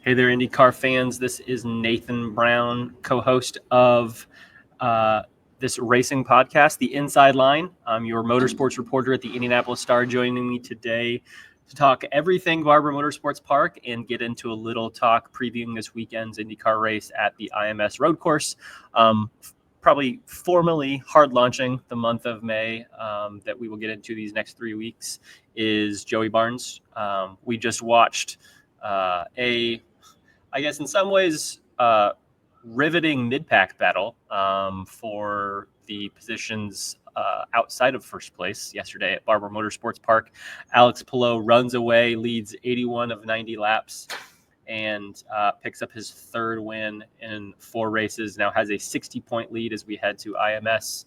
Hey there, IndyCar fans. This is Nathan Brown, co-host of this racing podcast, The Inside Line. I'm your motorsports reporter at the Indianapolis Star, joining me today to talk everything Barber Motorsports Park and get into a little talk previewing this weekend's IndyCar race at the IMS road course. Probably formally hard launching the month of May that we will get into these next 3 weeks is Joey Barnes. We just watched I guess in some ways, riveting mid-pack battle for the positions outside of first place yesterday at Barber Motorsports Park. Alex Palou runs away, leads 81 of 90 laps, and picks up his third win in 4 races. Now has a 60-point lead as we head to IMS.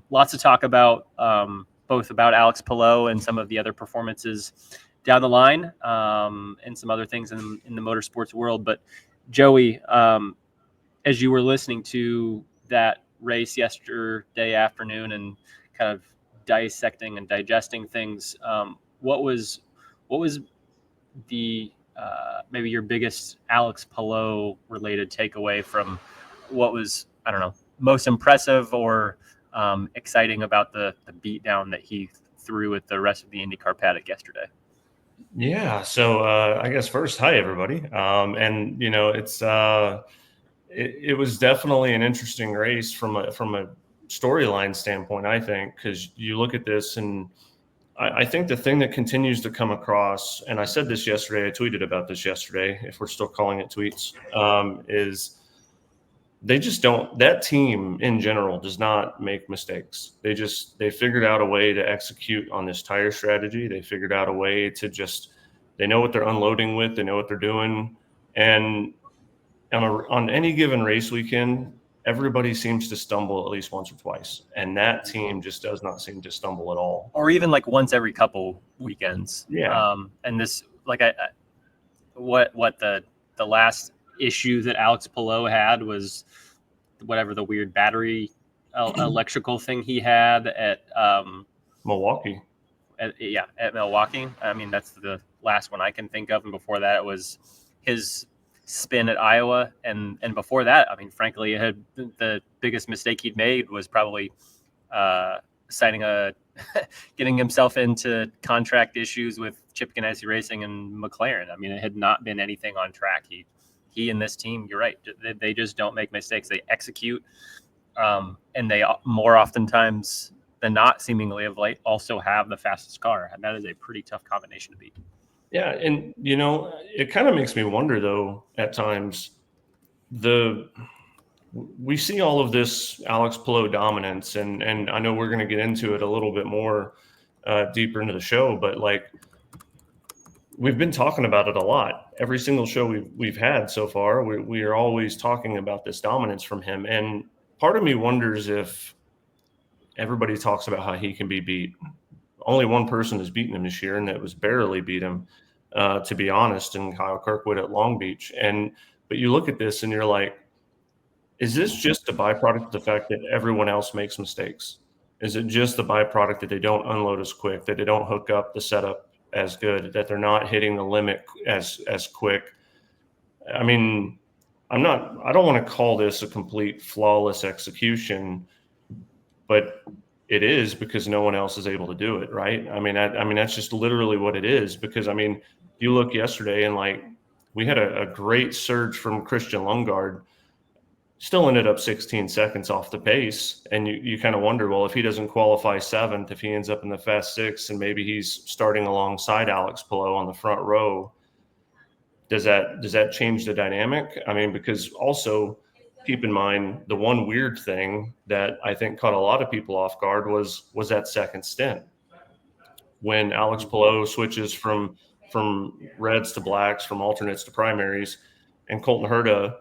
Lots to talk about, both about Alex Palou and some of the other performances down the line, and some other things in the motorsports world. But Joey, as you were listening to that race yesterday afternoon and kind of dissecting and digesting things, what was the maybe your biggest Alex Palou related takeaway from what was, I don't know, most impressive or exciting about the beatdown that he threw at the rest of the IndyCar paddock yesterday? Yeah. So I guess first, hi everybody. And it was definitely an interesting race from a storyline standpoint, I think, because you look at this and I think the thing that continues to come across, and I said this yesterday, I tweeted about this yesterday, if we're still calling it tweets, is they just don't, that team in general does not make mistakes. They figured out a way to execute on this tire strategy. They figured out a way to they know what they're unloading with, they know what they're doing. And on any given race weekend, everybody seems to stumble at least once or twice. And that team just does not seem to stumble at all. Or even like once every couple weekends. Yeah. And this, like, what the last issue that Alex Palou had was whatever the weird battery electrical thing he had at Milwaukee. At Milwaukee. I mean, that's the last one I can think of. And before that, it was his spin at Iowa. And before that, I mean, frankly, the biggest mistake he'd made was probably getting himself into contract issues with Chip Ganassi Racing and McLaren. I mean, it had not been anything on track. He and this team, you're right, they just don't make mistakes. They execute, and they more oftentimes than not, seemingly of late, also have the fastest car. And that is a pretty tough combination to beat. Yeah, and it kind of makes me wonder, though, at times, we see all of this Alex Palou dominance, and I know we're going to get into it a little bit more deeper into the show, but like, we've been talking about it a lot. Every single show we've had so far, we are always talking about this dominance from him. And part of me wonders if everybody talks about how he can be beat. Only one person has beaten him this year, and that was barely beat him, to be honest, and Kyle Kirkwood at Long Beach. But you look at this and you're like, is this just a byproduct of the fact that everyone else makes mistakes? Is it just the byproduct that they don't unload as quick, that they don't hook up the setup as good, that they're not hitting the limit as quick? I mean, I don't want to call this a complete flawless execution, but it is, because no one else is able to do it, right? I mean, that's just literally what it is. Because I mean, you look yesterday and like, we had a great surge from Christian Lundgaard, still ended up 16 seconds off the pace. And you kind of wonder, well, if he doesn't qualify 7th, if he ends up in the Fast 6 and maybe he's starting alongside Alex Palou on the front row, does that change the dynamic? I mean, because also keep in mind, the one weird thing that I think caught a lot of people off guard was that second stint. When Alex Palou switches from reds to blacks, from alternates to primaries, and Colton Herta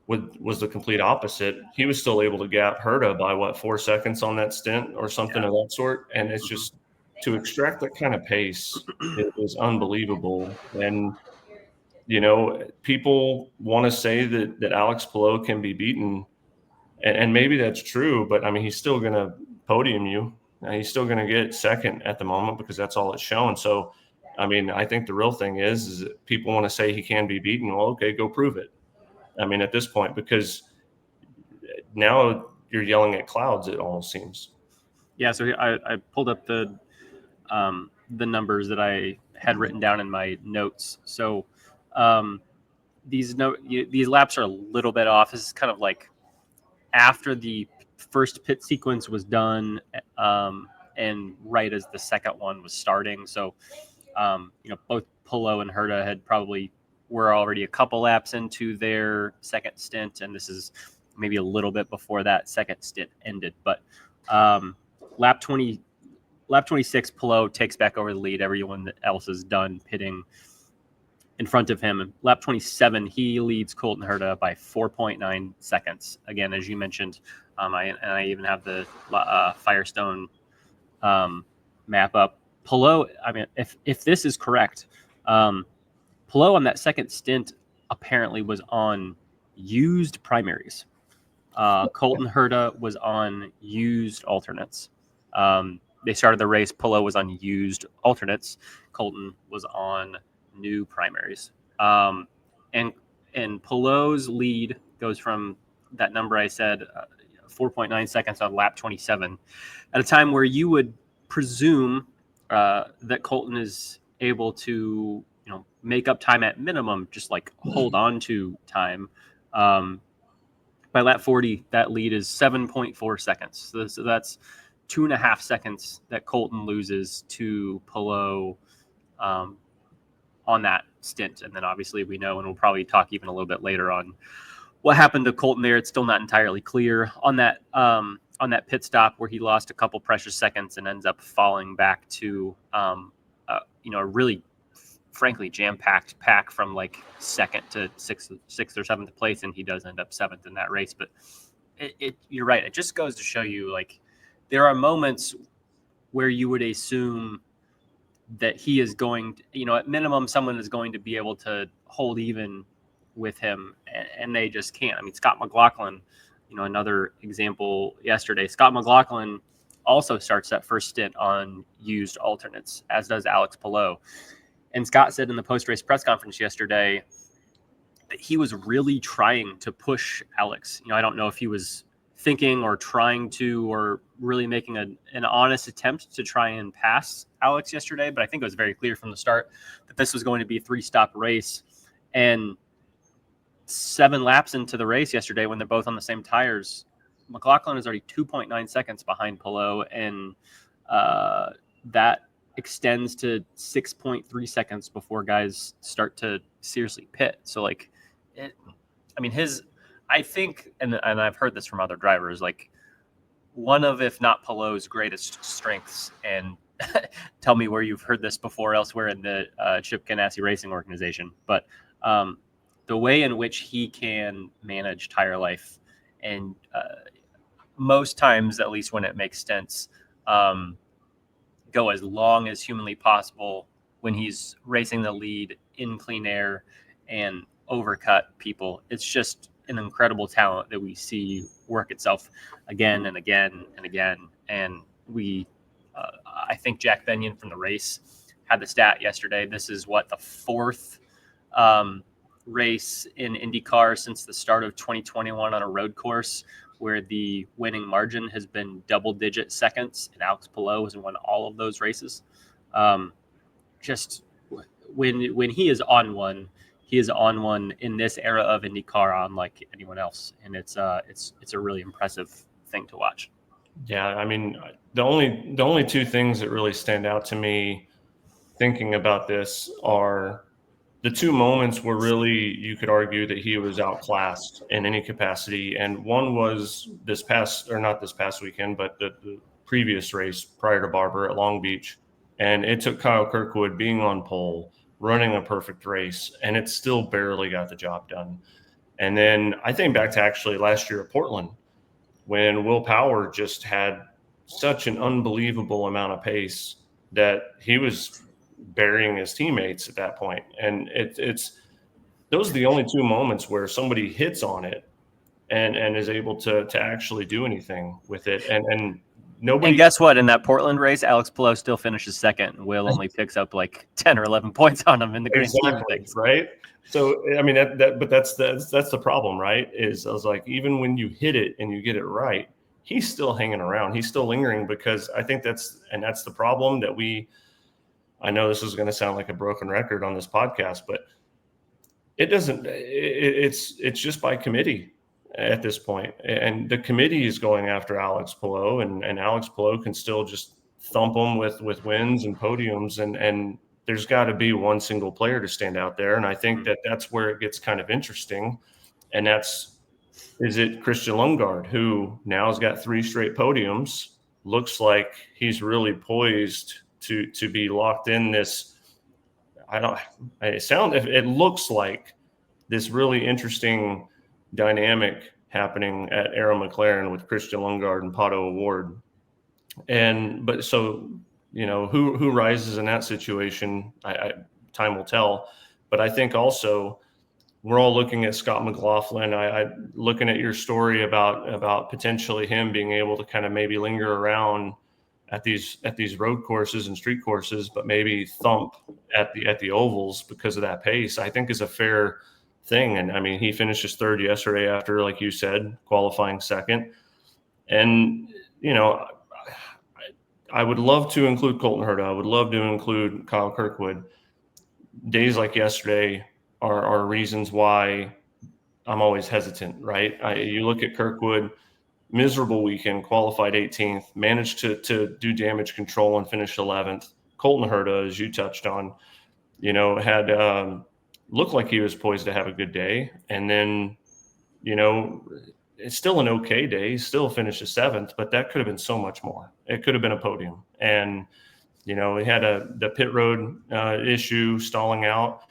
was the complete opposite. He was still able to gap Herta by 4 seconds on that stint or something of that sort. And it's just, to extract that kind of pace is unbelievable. And people want to say that Alex Palou can be beaten, and maybe that's true, but I mean, he's still going to podium you. He's still going to get second at the moment, because that's all it's shown. So I mean, I think the real thing is that people want to say he can be beaten. Well, okay, go prove it. I mean, at this point, because now you're yelling at clouds, it almost seems. Yeah, so I pulled up the numbers that I had written down in my notes. So these laps are a little bit off. This is kind of like after the first pit sequence was done, and right as the second one was starting. So both Palou and Herta were already a couple laps into their second stint, and this is maybe a little bit before that second stint ended. But lap 26, Palou takes back over the lead. Everyone else is done pitting in front of him. Lap 27, he leads Colton Herta by 4.9 seconds. Again, as you mentioned, I even have the Firestone map up. Palou, I mean, if this is correct, Palou on that second stint apparently was on used primaries. Colton Herta was on used alternates. They started the race. Palou was on used alternates. Colton was on new primaries. And Palou's lead goes from that number I said, 4.9 seconds on lap 27, at a time where you would presume that Colton is able to, make up time at minimum, just like hold on to time. By lap 40, that lead is 7.4 seconds. So that's 2.5 seconds that Colton loses to Palou on that stint. And then obviously we know, and we'll probably talk even a little bit later on what happened to Colton there. It's still not entirely clear on that pit stop where he lost a couple precious seconds and ends up falling back to a really frankly jam-packed pack from like second to sixth or seventh place, and he does end up seventh in that race. But you're right, it just goes to show you, like, there are moments where you would assume that he is going to, at minimum, someone is going to be able to hold even with him, and they just can't. I mean, Scott McLaughlin, another example yesterday. Scott McLaughlin also starts that first stint on used alternates, as does Alex Palou. And Scott said in the post-race press conference yesterday that he was really trying to push Alex. I don't know if he was thinking or trying to, or really making an honest attempt to try and pass Alex yesterday, but I think it was very clear from the start that this was going to be a 3-stop race. And 7 laps into the race yesterday, when they're both on the same tires, McLaughlin is already 2.9 seconds behind Palou, and that extends to 6.3 seconds before guys start to seriously pit. So I think, and I've heard this from other drivers, like, one of, if not Palou's greatest strengths, and tell me where you've heard this before elsewhere in the Chip Ganassi Racing organization, but the way in which he can manage tire life, and most times, at least when it makes sense, go as long as humanly possible when he's racing the lead in clean air and overcut people. It's just an incredible talent that we see work itself again and again and again. And I think Jack Benyon from the race had the stat yesterday. This is the 4th race in IndyCar since the start of 2021 on a road course where the winning margin has been double-digit seconds, and Alex Palou has won all of those races. Just when he is on one, he is on one in this era of IndyCar unlike anyone else, and it's a really impressive thing to watch. Yeah, I mean, the only 2 things that really stand out to me thinking about this are the 2 moments where really you could argue that he was outclassed in any capacity. And one was not this past weekend, but the previous race prior to Barber at Long Beach. And it took Kyle Kirkwood being on pole, running a perfect race, and it still barely got the job done. And then I think back to actually last year at Portland, when Will Power just had such an unbelievable amount of pace that he was burying his teammates at that point. And it's those are the only 2 moments where somebody hits on it and is able to actually do anything with it. And nobody. And guess what? In that Portland race, Alex Palou still finishes second. Will only picks up like 10 or 11 points on him in the grand scheme of things. Right? So I mean but that's the problem, right? Is I was like, even when you hit it and you get it right, he's still hanging around. He's still lingering, because I think that's the problem that I know this is going to sound like a broken record on this podcast, but it's just by committee at this point. And the committee is going after Alex Palou, and Alex Palou can still just thump them with wins and podiums, and there's got to be one single player to stand out there. And I think that's where it gets kind of interesting. And is it Christian Lundgaard, who now has got 3 straight podiums, looks like he's really poised to be locked in this. It looks like this really interesting dynamic happening at Arrow McLaren with Christian Lundgaard and Pato O'Ward. But so, who rises in that situation, time will tell. But I think also we're all looking at Scott McLaughlin. I looking at your story about potentially him being able to kind of maybe linger around at these road courses and street courses, but maybe thump at the ovals because of that pace, I think is a fair thing. And I mean, he finishes third yesterday after, like you said, qualifying second. And, I would love to include Colton Herta. I would love to include Kyle Kirkwood. Days like yesterday are reasons why I'm always hesitant, right? You look at Kirkwood, miserable weekend, qualified 18th, managed to do damage control and finish 11th. Colton Herta, as you touched on, had looked like he was poised to have a good day. And then, it's still an okay day. He still finishes 7th, but that could have been so much more. It could have been a podium. And, he had the pit road issue stalling out.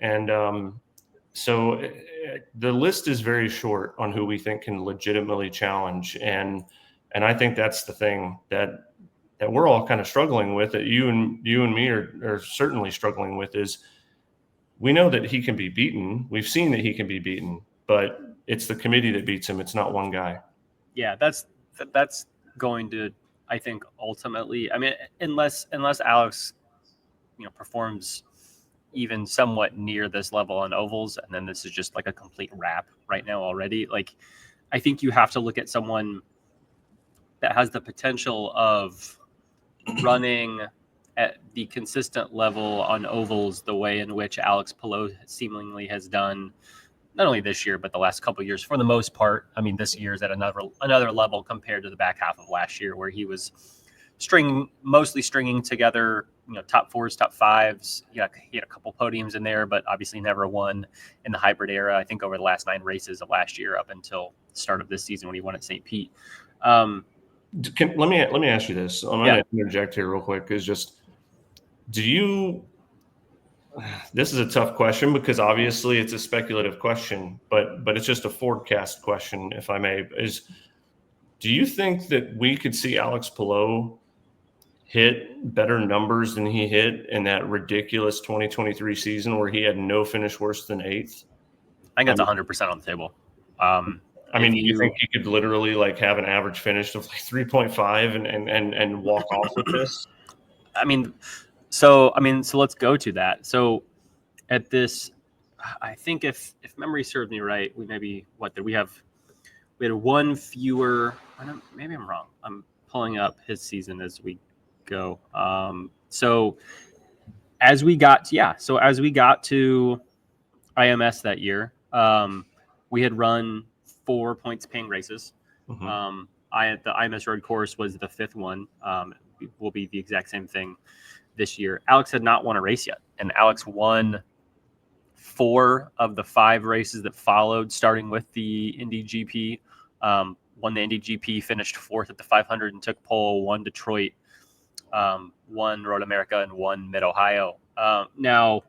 And so the list is very short on who we think can legitimately challenge. And I think that's the thing that we're all kind of struggling with, that you and me are certainly struggling with, is we know that he can be beaten. We've seen that he can be beaten, but it's the committee that beats him. It's not one guy. Yeah, that's going to, I think, ultimately, I mean, unless Alex, performs even somewhat near this level on ovals, and then this is just like a complete wrap right now already. Like, I think you have to look at someone that has the potential of running at the consistent level on ovals the way in which Alex Palou seemingly has done, not only this year, but the last couple of years for the most part. I mean, this year is at another level compared to the back half of last year, where he was mostly stringing together, top 4s, top 5s. He had a couple podiums in there, but obviously never won in the hybrid era. I think over the last 9 races of last year up until the start of this season when he won at St. Pete. Let me ask you this. I'm going to interject here real quick. Is just, this is a tough question, because obviously it's a speculative question, but it's just a forecast question, if I may. Do you think that we could see Alex Palou hit better numbers than he hit in that ridiculous 2023 season where he had no finish worse than 8th? I think that's 100% on the table. I mean, you think he could literally have an average finish of 3.5 and walk off with this? So let's go to that. So at this, I think if memory serves me right, we had one fewer. Maybe I'm wrong. I'm pulling up his season as we go. So as we got to IMS that year, we had run 4 points paying races. Mm-hmm. The IMS road course was the 5th one. Will be the exact same thing this year. Alex had not won a race yet, and Alex won 4 of the 5 races that followed, starting with the Indy GP. Won the Indy GP, finished 4th at the 500 and took pole, won Detroit, won Road America, and won Mid-Ohio. Now,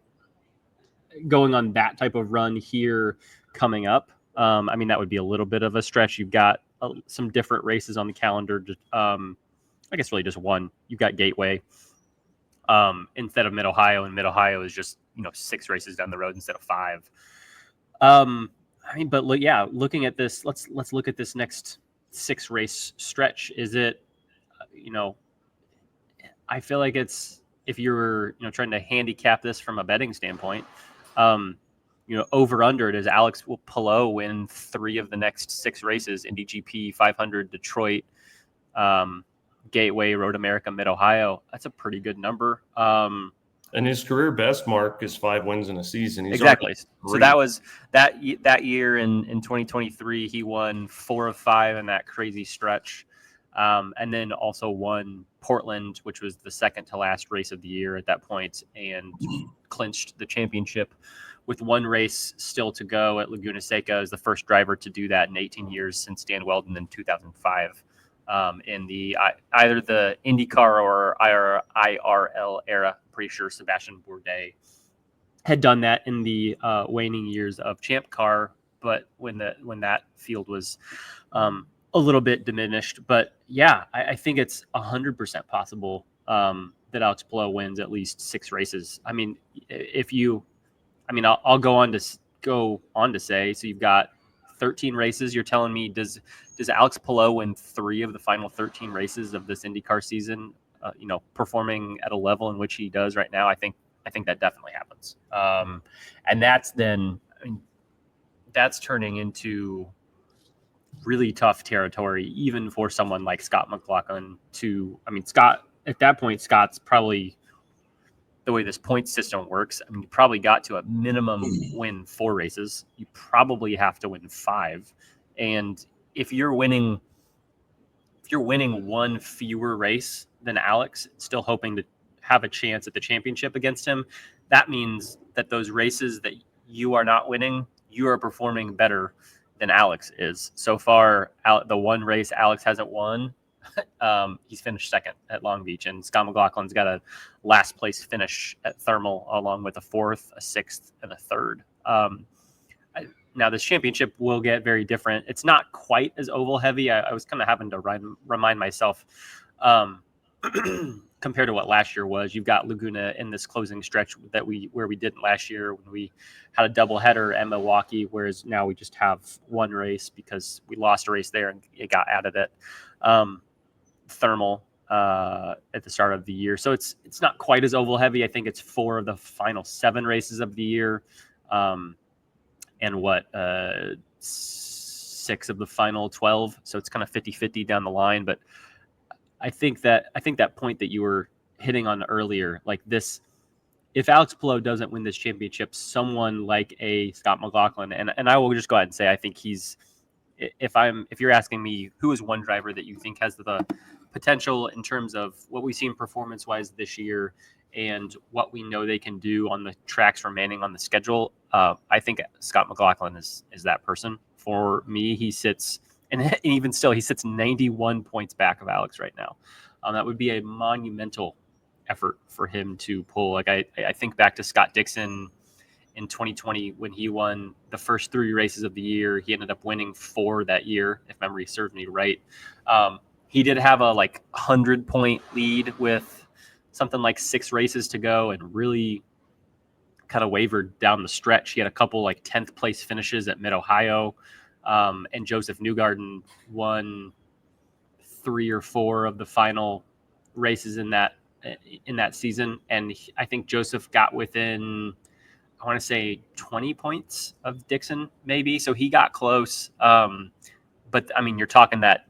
going on that type of run here coming up, that would be a little bit of a stretch. You've got some different races on the calendar. I guess really just one. You've got Gateway instead of Mid-Ohio, and Mid-Ohio is just 6 races down the road instead of 5. Looking at this, let's look at this next 6 race stretch. Is it I feel like it's, if you're trying to handicap this from a betting standpoint, over under, does Alex Palou win 3 of the next 6 races? Indy GP, 500, Detroit, Gateway, Road America, Mid Ohio. That's a pretty good number. And his career best mark is 5 wins in a season. He's exactly. So that was that year in 2023. He won 4 of 5 in that crazy stretch, and then also won Portland, which was the second to last race of the year at that point, and clinched the championship with 1 race still to go at Laguna Seca. As the first driver to do that in 18 years since Dan Weldon in 2005. In the either the IndyCar or IRL era. Pretty sure Sebastian Bourdais had done that in the waning years of Champ Car, but when that field was a little bit diminished. But yeah, I think it's 100% possible that Alex Palou wins at least 6 races. I mean, I'll go on to say, so you've got 13 races. You're telling me, does Alex Palou win 3 of the final 13 races of this IndyCar season? Performing at a level in which he does right now, I think that definitely happens. And that's turning into really tough territory, even for someone like Scott McLaughlin. Scott, at that point, Scott's probably, the way this point system works, you probably got to a minimum win 4 races. You probably have to win 5. And if you're winning 1 fewer race than Alex, still hoping to have a chance at the championship against him, that means that those races that you are not winning, you are performing better than Alex is. So far, the 1 race Alex hasn't won, he's finished second at Long Beach, and Scott McLaughlin's got a last place finish at Thermal, along with a 4th, a 6th, and a 3rd. Now, this championship will get very different. It's not quite as oval heavy. I was kind of having to remind myself compared to what last year was. You've got Laguna in this closing stretch where we didn't last year when we had a doubleheader at Milwaukee, whereas now we just have 1 race because we lost a race there and it got added at Thermal at the start of the year. So it's not quite as oval heavy. I think it's 4 of the final 7 races of the year. And 6 of the final 12. So it's kind of 50-50 down the line. But I think that point that you were hitting on earlier, like this, if Alex Palou doesn't win this championship, someone like a Scott McLaughlin, and I will just go ahead and say, I think he's, if you're asking me who is one driver that you think has the potential in terms of what we've seen performance-wise this year and what we know they can do on the tracks remaining on the schedule, I think Scott McLaughlin is that person. For me, he sits, and even still, he sits 91 points back of Alex right now. That would be a monumental effort for him to pull. Like I think back to Scott Dixon in 2020 when he won the first 3 races of the year. He ended up winning 4 that year, if memory serves me right. He did have a 100-point lead with something like 6 races to go and really kind of wavered down the stretch. He had a couple 10th place finishes at Mid Ohio, and Joseph Newgarden won 3 or 4 of the final races in that season. And I think Joseph got within, I want to say 20 points of Dixon, maybe. So he got close. But you're talking that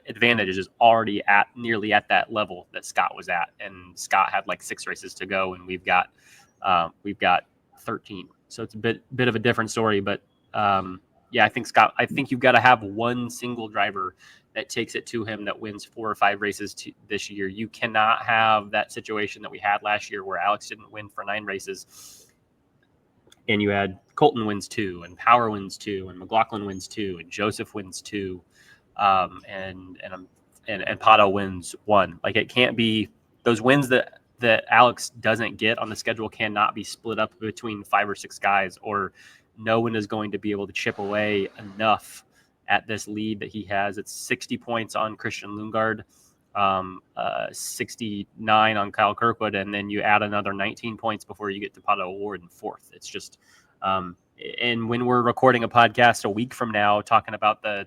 advantage is already nearly at that level that Scott was at, and Scott had 6 races to go, and we've got 13. So it's a bit of a different story. But I think Scott. I think you've got to have one single driver that takes it to him that wins 4 or 5 races this year. You cannot have that situation that we had last year where Alex didn't win for 9 races. And you had Colton wins 2, and Power wins 2, and McLaughlin wins 2, and Joseph wins 2, and Pato wins 1. It can't be those wins that Alex doesn't get on the schedule cannot be split up between 5 or 6 guys, or no one is going to be able to chip away enough at this lead that he has. It's 60 points on Christian Lundgaard, 69 on Kyle Kirkwood, and then you add another 19 points before you get to Pato O'Ward in 4th. It's just, and when we're recording a podcast a week from now talking about the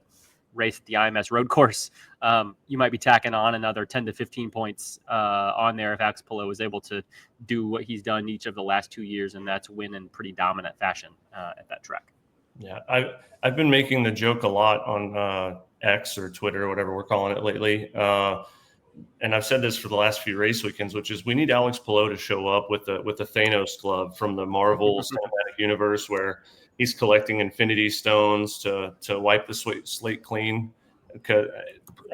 race at the IMS road course, you might be tacking on another 10 to 15 points on there if Alex Palou is able to do what he's done each of the last 2 years, and that's win in pretty dominant fashion at that track. Yeah, I've been making the joke a lot on X or Twitter or whatever we're calling it lately. And I've said this for the last few race weekends, which is we need Alex Palou to show up with the Thanos glove from the Marvel Cinematic Universe, where he's collecting Infinity Stones to wipe the slate clean. Because,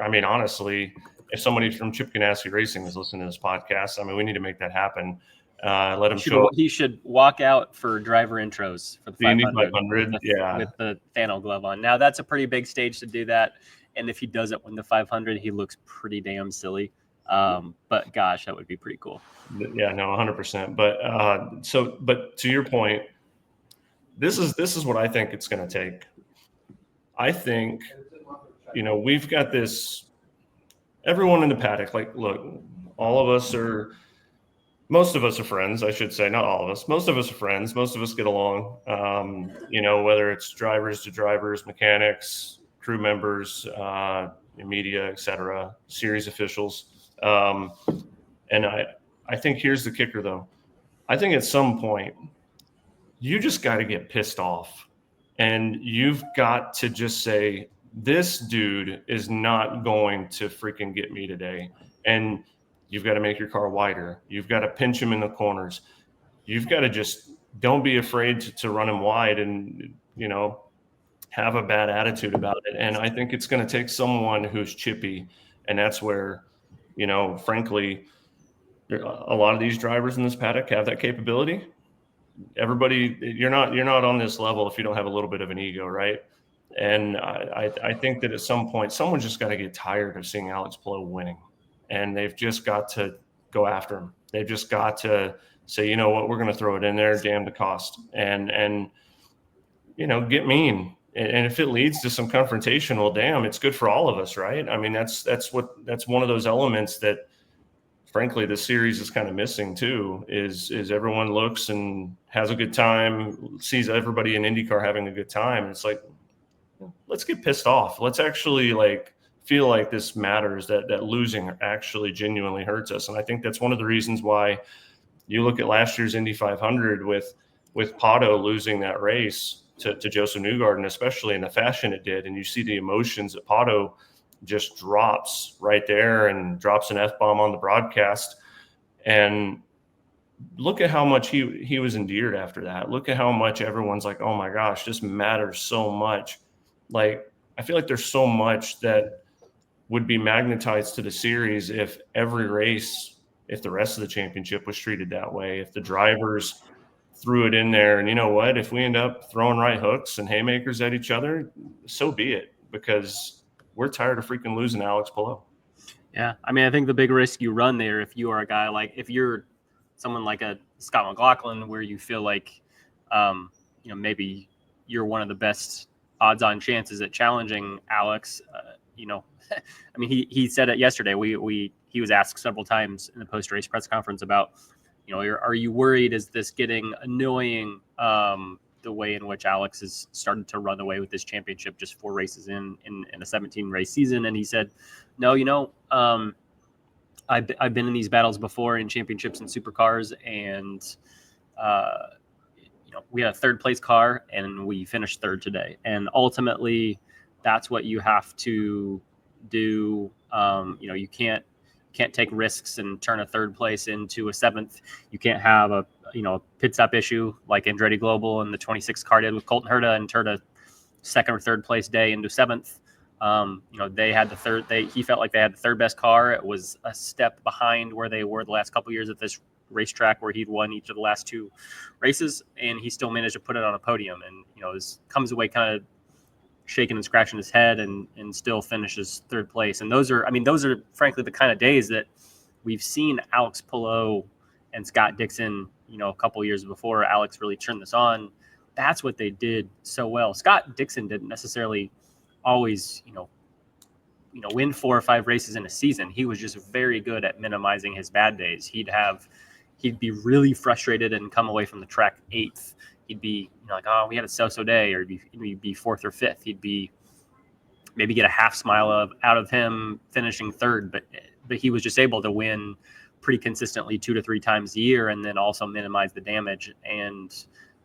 I mean, honestly, if somebody from Chip Ganassi Racing is listening to this podcast, I mean, we need to make that happen. Let him show up. He should walk out for driver intros for the 500 with the Thanos glove on. Now, that's a pretty big stage to do that. And if he doesn't win the 500, he looks pretty damn silly. But gosh, that would be pretty cool. Yeah, no, 100%. But to your point, this is what I think it's going to take. I think, we've got this, everyone in the paddock, like, look, most of us are friends, I should say, not all of us. Most of us are friends. Most of us get along, whether it's drivers to drivers, mechanics, crew members, media, etc., series officials. And I think here's the kicker, though. I think at some point, you just got to get pissed off. And you've got to just say, this dude is not going to freaking get me today. And you've got to make your car wider. You've got to pinch him in the corners. You've got to just don't be afraid to run him wide and, have a bad attitude about it. And I think it's going to take someone who's chippy. And that's where, frankly, a lot of these drivers in this paddock have that capability. Everybody, you're not on this level if you don't have a little bit of an ego, right? And I think that at some point, someone's just got to get tired of seeing Alex Palou winning. And they've just got to go after him. They've just got to say, you know what, we're going to throw it in there, damn the cost. And get mean. And if it leads to some confrontation, well, damn, it's good for all of us, right? I mean, that's one of those elements that, frankly, the series is kind of missing too, is everyone looks and has a good time, sees everybody in IndyCar having a good time. And it's like, let's get pissed off. Let's actually feel like this matters, that losing actually genuinely hurts us. And I think that's one of the reasons why you look at last year's Indy 500 with Pato losing that race to Joseph Newgarden, especially in the fashion it did. And you see the emotions that Pato just drops right there and drops an F-bomb on the broadcast. And look at how much he was endeared after that. Look at how much everyone's like, oh my gosh, this matters so much. I feel like there's so much that would be magnetized to the series if every race, if the rest of the championship was treated that way, if the drivers threw it in there. And you know what, if we end up throwing right hooks and haymakers at each other, so be it, because we're tired of freaking losing Alex Palou. Yeah. I mean, I think the big risk you run there, if you are a guy if you're someone like a Scott McLaughlin, where you feel like, maybe you're one of the best odds on chances at challenging Alex, I mean, he said it yesterday. He was asked several times in the post-race press conference about, are you worried? Is this getting annoying? The way in which Alex has started to run away with this championship just 4 races in a 17 race season. And he said, no, I've been in these battles before in championships and supercars, and we had a 3rd place car and we finished 3rd today. And ultimately that's what you have to do. You can't take risks and turn a 3rd place into a 7th. You can't have a pit stop issue like Andretti Global and the 26 car did with Colton Herta and turn a 2nd or 3rd place day into 7th. They had he felt like they had the 3rd best car. It was a step behind where they were the last couple of years at this racetrack where he'd won each of the last 2 races, and he still managed to put it on a podium. And, comes away kind of shaking and scratching his head and still finishes 3rd place. And those are frankly the kind of days that we've seen Alex Palou and Scott Dixon, a couple of years before Alex really turned this on. That's what they did so well. Scott Dixon didn't necessarily always, win 4 or 5 races in a season. He was just very good at minimizing his bad days. He'd be really frustrated and come away from the track 8th. He'd be like, oh, we had a so-so day, or he'd be 4th or 5th. He'd be maybe get a half smile out of him finishing third, but he was just able to win pretty consistently 2 to 3 times a year, and then also minimize the damage. And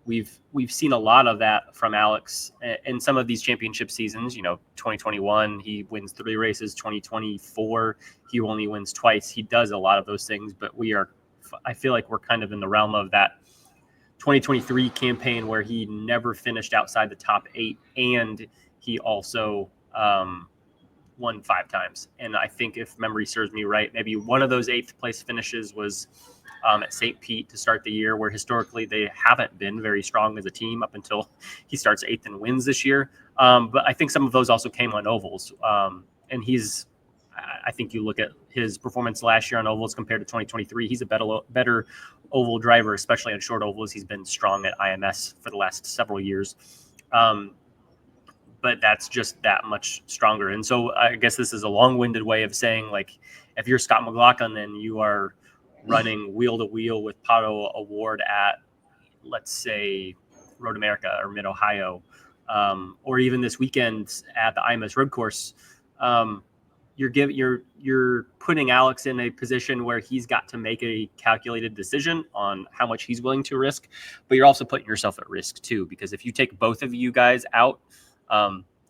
we've seen a lot of that from Alex in some of these championship seasons. 2021 he wins 3 races. 2024 he only wins twice. He does a lot of those things, but I feel like we're kind of in the realm of that 2023 campaign where he never finished outside the top 8, and he also won 5 times. And I think, if memory serves me right, maybe one of those 8th place finishes was at St. Pete to start the year, where historically they haven't been very strong as a team up until he starts 8th and wins this year. But I think some of those also came on ovals. And I think you look at his performance last year on ovals compared to 2023, he's a better oval driver, especially on short ovals. He's been strong at IMS for the last several years. But that's just that much stronger. And so I guess this is a long-winded way of saying, like, if you're Scott McLaughlin, then you are running wheel to wheel with Pato Award at, let's say, Road America or Mid-Ohio, or even this weekend at the IMS Road Course. You're putting Alex in a position where he's got to make a calculated decision on how much he's willing to risk, but you're also putting yourself at risk too, because if you take both of you guys out,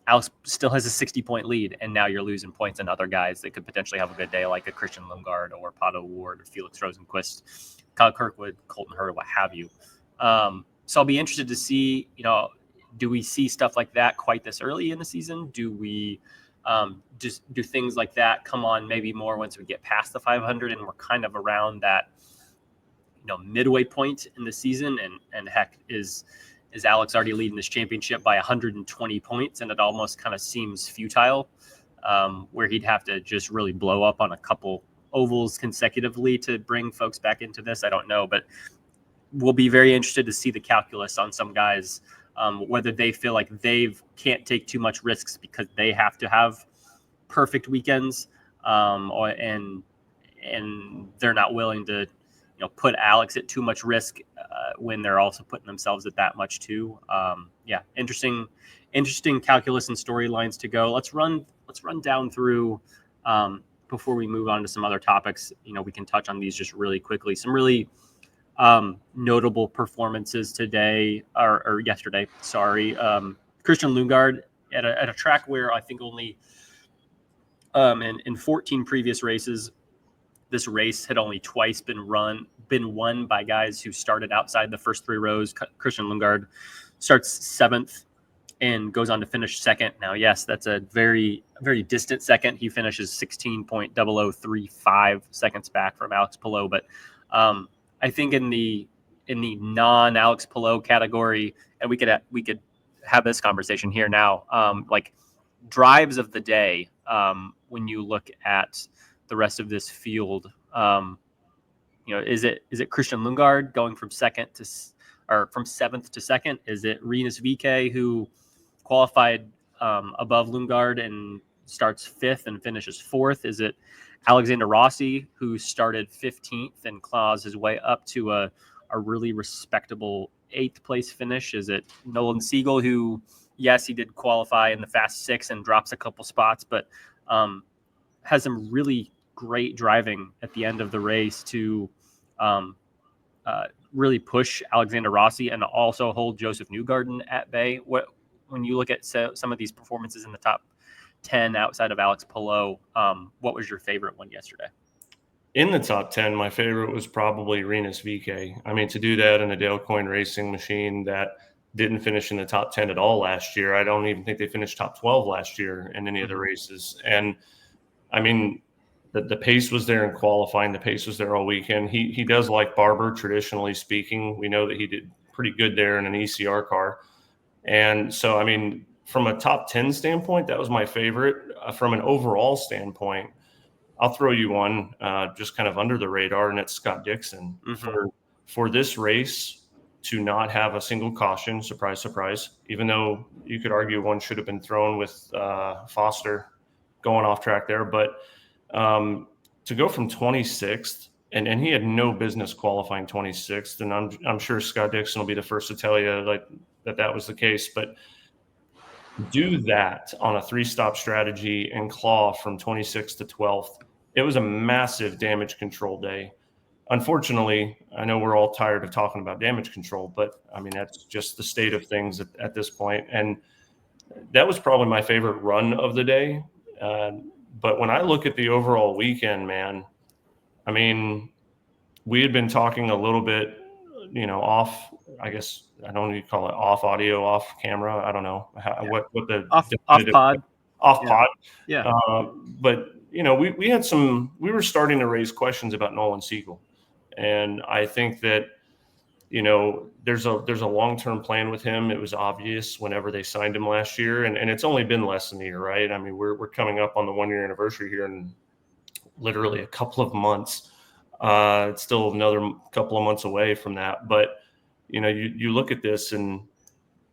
Alex still has a 60-point lead, and now you're losing points on other guys that could potentially have a good day, like a Christian Lundgaard or Pato Ward or Felix Rosenqvist, Kyle Kirkwood, Colton Herta, what have you. So I'll be interested to see, do we see stuff like that quite this early in the season? Do we just do things like that come on maybe more once we get past the 500 and we're kind of around that, midway point in the season? And heck, is Alex already leading this championship by 120 points, and it almost kind of seems futile, where he'd have to just really blow up on a couple ovals consecutively to bring folks back into this? I don't know, but we'll be very interested to see the calculus on some guys, whether they feel like they can't take too much risks because they have to have perfect weekends, and they're not willing to put Alex at too much risk when they're also putting themselves at that much too. Interesting calculus and storylines to go. Let's run down through, before we move on to some other topics. We can touch on these just really quickly. Some really notable performances today or yesterday. Sorry, Christian Lundgaard at a track where I think only in 14 previous races, this race had only twice been won by guys who started outside the first 3 rows. Christian Lundgaard starts 7th and goes on to finish 2nd. Now, yes, that's a very, very distant second. He finishes 16.0035 seconds back from Alex Palou. But I think in the non-Alex Palou category, and we could have this conversation here now, like drives of the day, when you look at the rest of this field, is it Christian Lundgaard going from 7th to 2nd? Is it Rinus VeeKay, who qualified above Lundgaard and starts 5th and finishes 4th? Is it Alexander Rossi, who started 15th and claws his way up to a really respectable 8th place finish? Is it Nolan Siegel, who, yes, he did qualify in the Fast 6 and drops a couple spots, but has some really great driving at the end of the race to really push Alexander Rossi and also hold Joseph Newgarden at bay? When you look at some of these performances in the top 10 outside of Alex Palou, what was your favorite one yesterday? In the top 10, my favorite was probably Rinus VeeKay. I mean, to do that in a Dale Coyne Racing machine that didn't finish in the top 10 at all last year. I don't even think they finished top 12 last year in any of the races. And I mean, the pace was there in qualifying. The pace was there all weekend. He does like Barber, traditionally speaking. We know that he did pretty good there in an ECR car. And so, I mean, from a top 10 standpoint, that was my favorite. From an overall standpoint, I'll throw you one just kind of under the radar, and it's Scott Dixon. For this race to not have a single caution, surprise, surprise, even though you could argue one should have been thrown with Foster going off track there. But to go from 26th, and he had no business qualifying 26th, and I'm sure Scott Dixon will be the first to tell you like that was the case. But do that on a 3-stop strategy and claw from 26th to 12th. It was a massive damage control day. Unfortunately, I know we're all tired of talking about damage control, but I mean, that's just the state of things at this point. And that was probably my favorite run of the day. But when I look at the overall weekend, man, I mean, we had been talking a little bit, off, I guess, I don't know you call it off audio, off camera. I don't know what the Off definitive pod. off Yeah. pod. Yeah. But we were starting to raise questions about Nolan Siegel. And I think that, there's a long-term plan with him. It was obvious whenever they signed him last year, and it's only been less than a year, right? I mean, we're coming up on the 1-year anniversary here in literally a couple of months. It's still another couple of months away from that. But, you look at this, and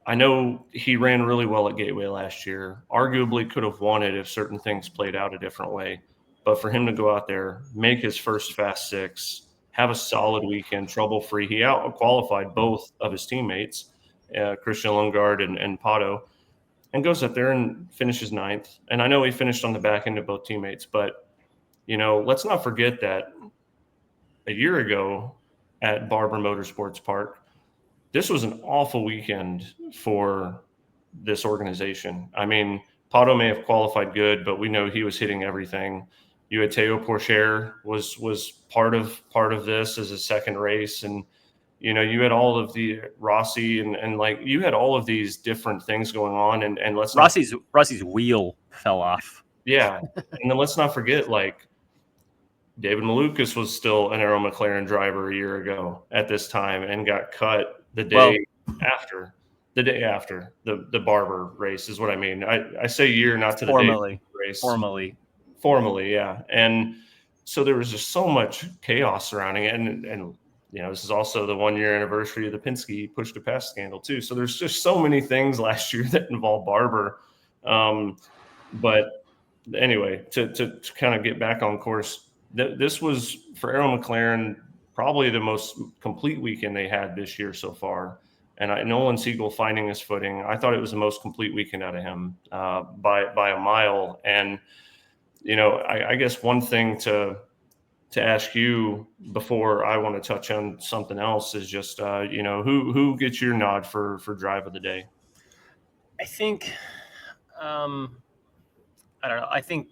I know he ran really well at Gateway last year, arguably could have won it if certain things played out a different way. But for him to go out there, make his first Fast Six, have a solid weekend, trouble-free. He out-qualified both of his teammates, Christian Lundgaard and Pato, and goes up there and finishes 9th. And I know he finished on the back end of both teammates, but, let's not forget that a year ago at Barber Motorsports Park, this was an awful weekend for this organization. I mean, Pato may have qualified good, but we know he was hitting everything. You had Teo Porcher was part of this as a second race, and you had all of the Rossi and like you had all of these different things going on, and Rossi's wheel fell off. Yeah, and then let's not forget, like, David Malukas was still an Arrow McLaren driver a year ago at this time and got cut the day after the Barber race is what I mean. I say year, not to the day of the race. Formally, yeah. And so there was just so much chaos surrounding it. And this is also the 1-year anniversary of the Penske push to pass scandal too. So there's just so many things last year that involve Barber. But anyway, to kind of get back on course, this was for Arrow McLaren probably the most complete weekend they had this year so far. And Nolan Siegel finding his footing, I thought it was the most complete weekend out of him by a mile. And I guess one thing to ask you before I want to touch on something else is just who gets your nod for drive of the day? I think I don't know. I think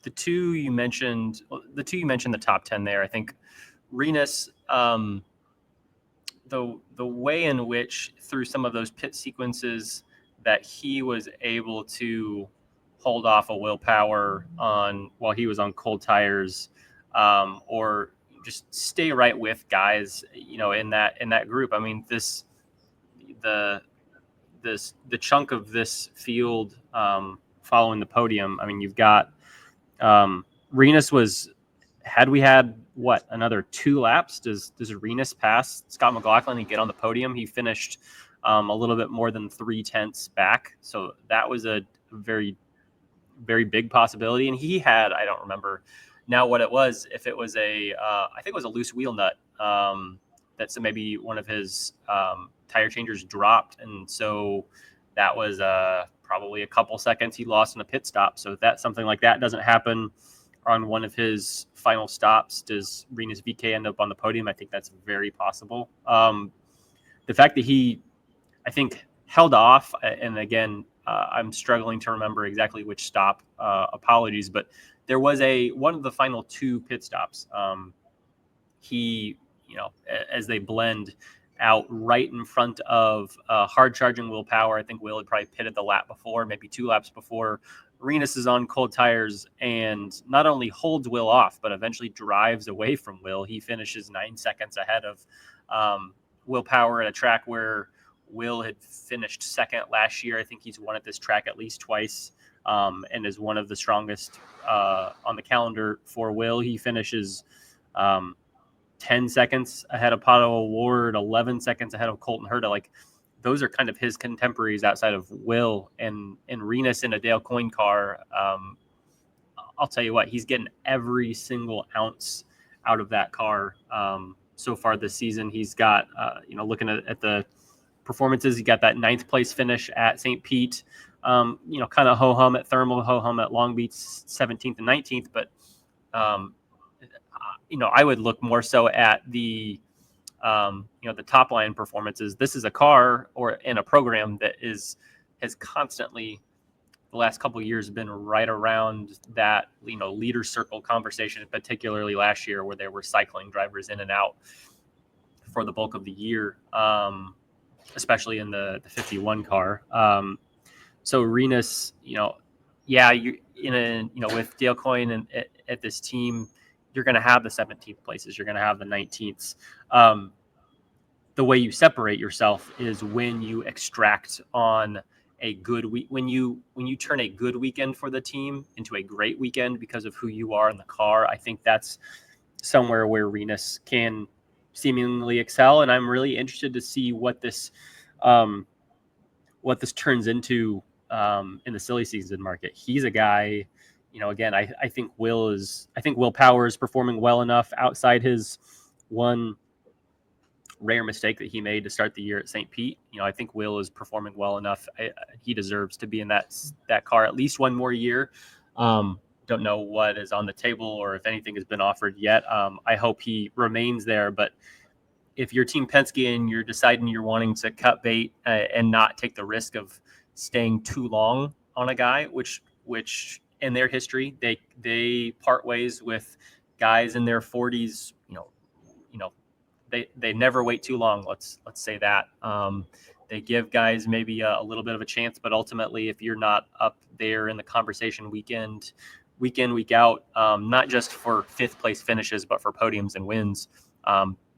the two you mentioned, the top 10 there. I think Rinus, the way in which through some of those pit sequences that he was able to hold off a willpower while he was on cold tires, or just stay right with guys, in that group. I mean, the chunk of this field following the podium. I mean, you've got Rinus had we had another 2 laps? Does Rinus pass Scott McLaughlin and get on the podium? He finished a little bit more than 3/10 back, so that was a very, very big possibility. And he had, I don't remember now what it was, if it was I think it was a loose wheel nut, that's maybe one of his tire changers dropped, and so that was probably a couple seconds he lost in a pit stop. So if something like that doesn't happen on one of his final stops, does Rinus VeeKay end up on the podium? I think that's very possible. The fact that he, I think, held off, and again, I'm struggling to remember exactly which stop. Apologies, but there was one of the final 2 pit stops. He, as they blend out right in front of hard charging Will Power. I think Will had probably pitted the lap before, maybe 2 laps before. Rinus is on cold tires and not only holds Will off, but eventually drives away from Will. He finishes 9 seconds ahead of Will Power at a track where Will had finished second last year. I think he's won at this track at least twice, and is one of the strongest on the calendar for Will. He finishes 10 seconds ahead of Pato O'Ward, 11 seconds ahead of Colton Herta. Like, those are kind of his contemporaries outside of Will, and Rinus in a Dale Coyne car. I'll tell you what, he's getting every single ounce out of that car so far this season. He's got, looking at the performances, he got that 9th place finish at St. Pete, kind of ho-hum at Thermal, ho-hum at Long Beach, 17th and 19th. But, I would look more so at the top line performances. This is a car or in a program that has constantly the last couple of years been right around that, leader circle conversation, particularly last year where they were cycling drivers in and out for the bulk of the year, especially in the 51 car. So Renus, you with Dale Coyne and at this team, you're going to have the 17th places, you're going to have the 19ths. The way you separate yourself is when you extract on a good week, when you turn a good weekend for the team into a great weekend because of who you are in the car. I think that's somewhere where Renus can seemingly excel, and I'm really interested to see what this turns into in the silly season market. He's a guy, again, I think Will Power is performing well enough outside his one rare mistake that he made to start the year at St. Pete. I think Will is performing well enough. He deserves to be in that car at least one more year. Don't know what is on the table or if anything has been offered yet. I hope he remains there. But if you're Team Penske and you're deciding you're wanting to cut bait and not take the risk of staying too long on a guy, which in their history they part ways with guys in their 40s. They never wait too long. Let's say that. They give guys maybe a little bit of a chance, but ultimately, if you're not up there in the conversation week in, week out, not just for fifth place finishes, but for podiums and wins,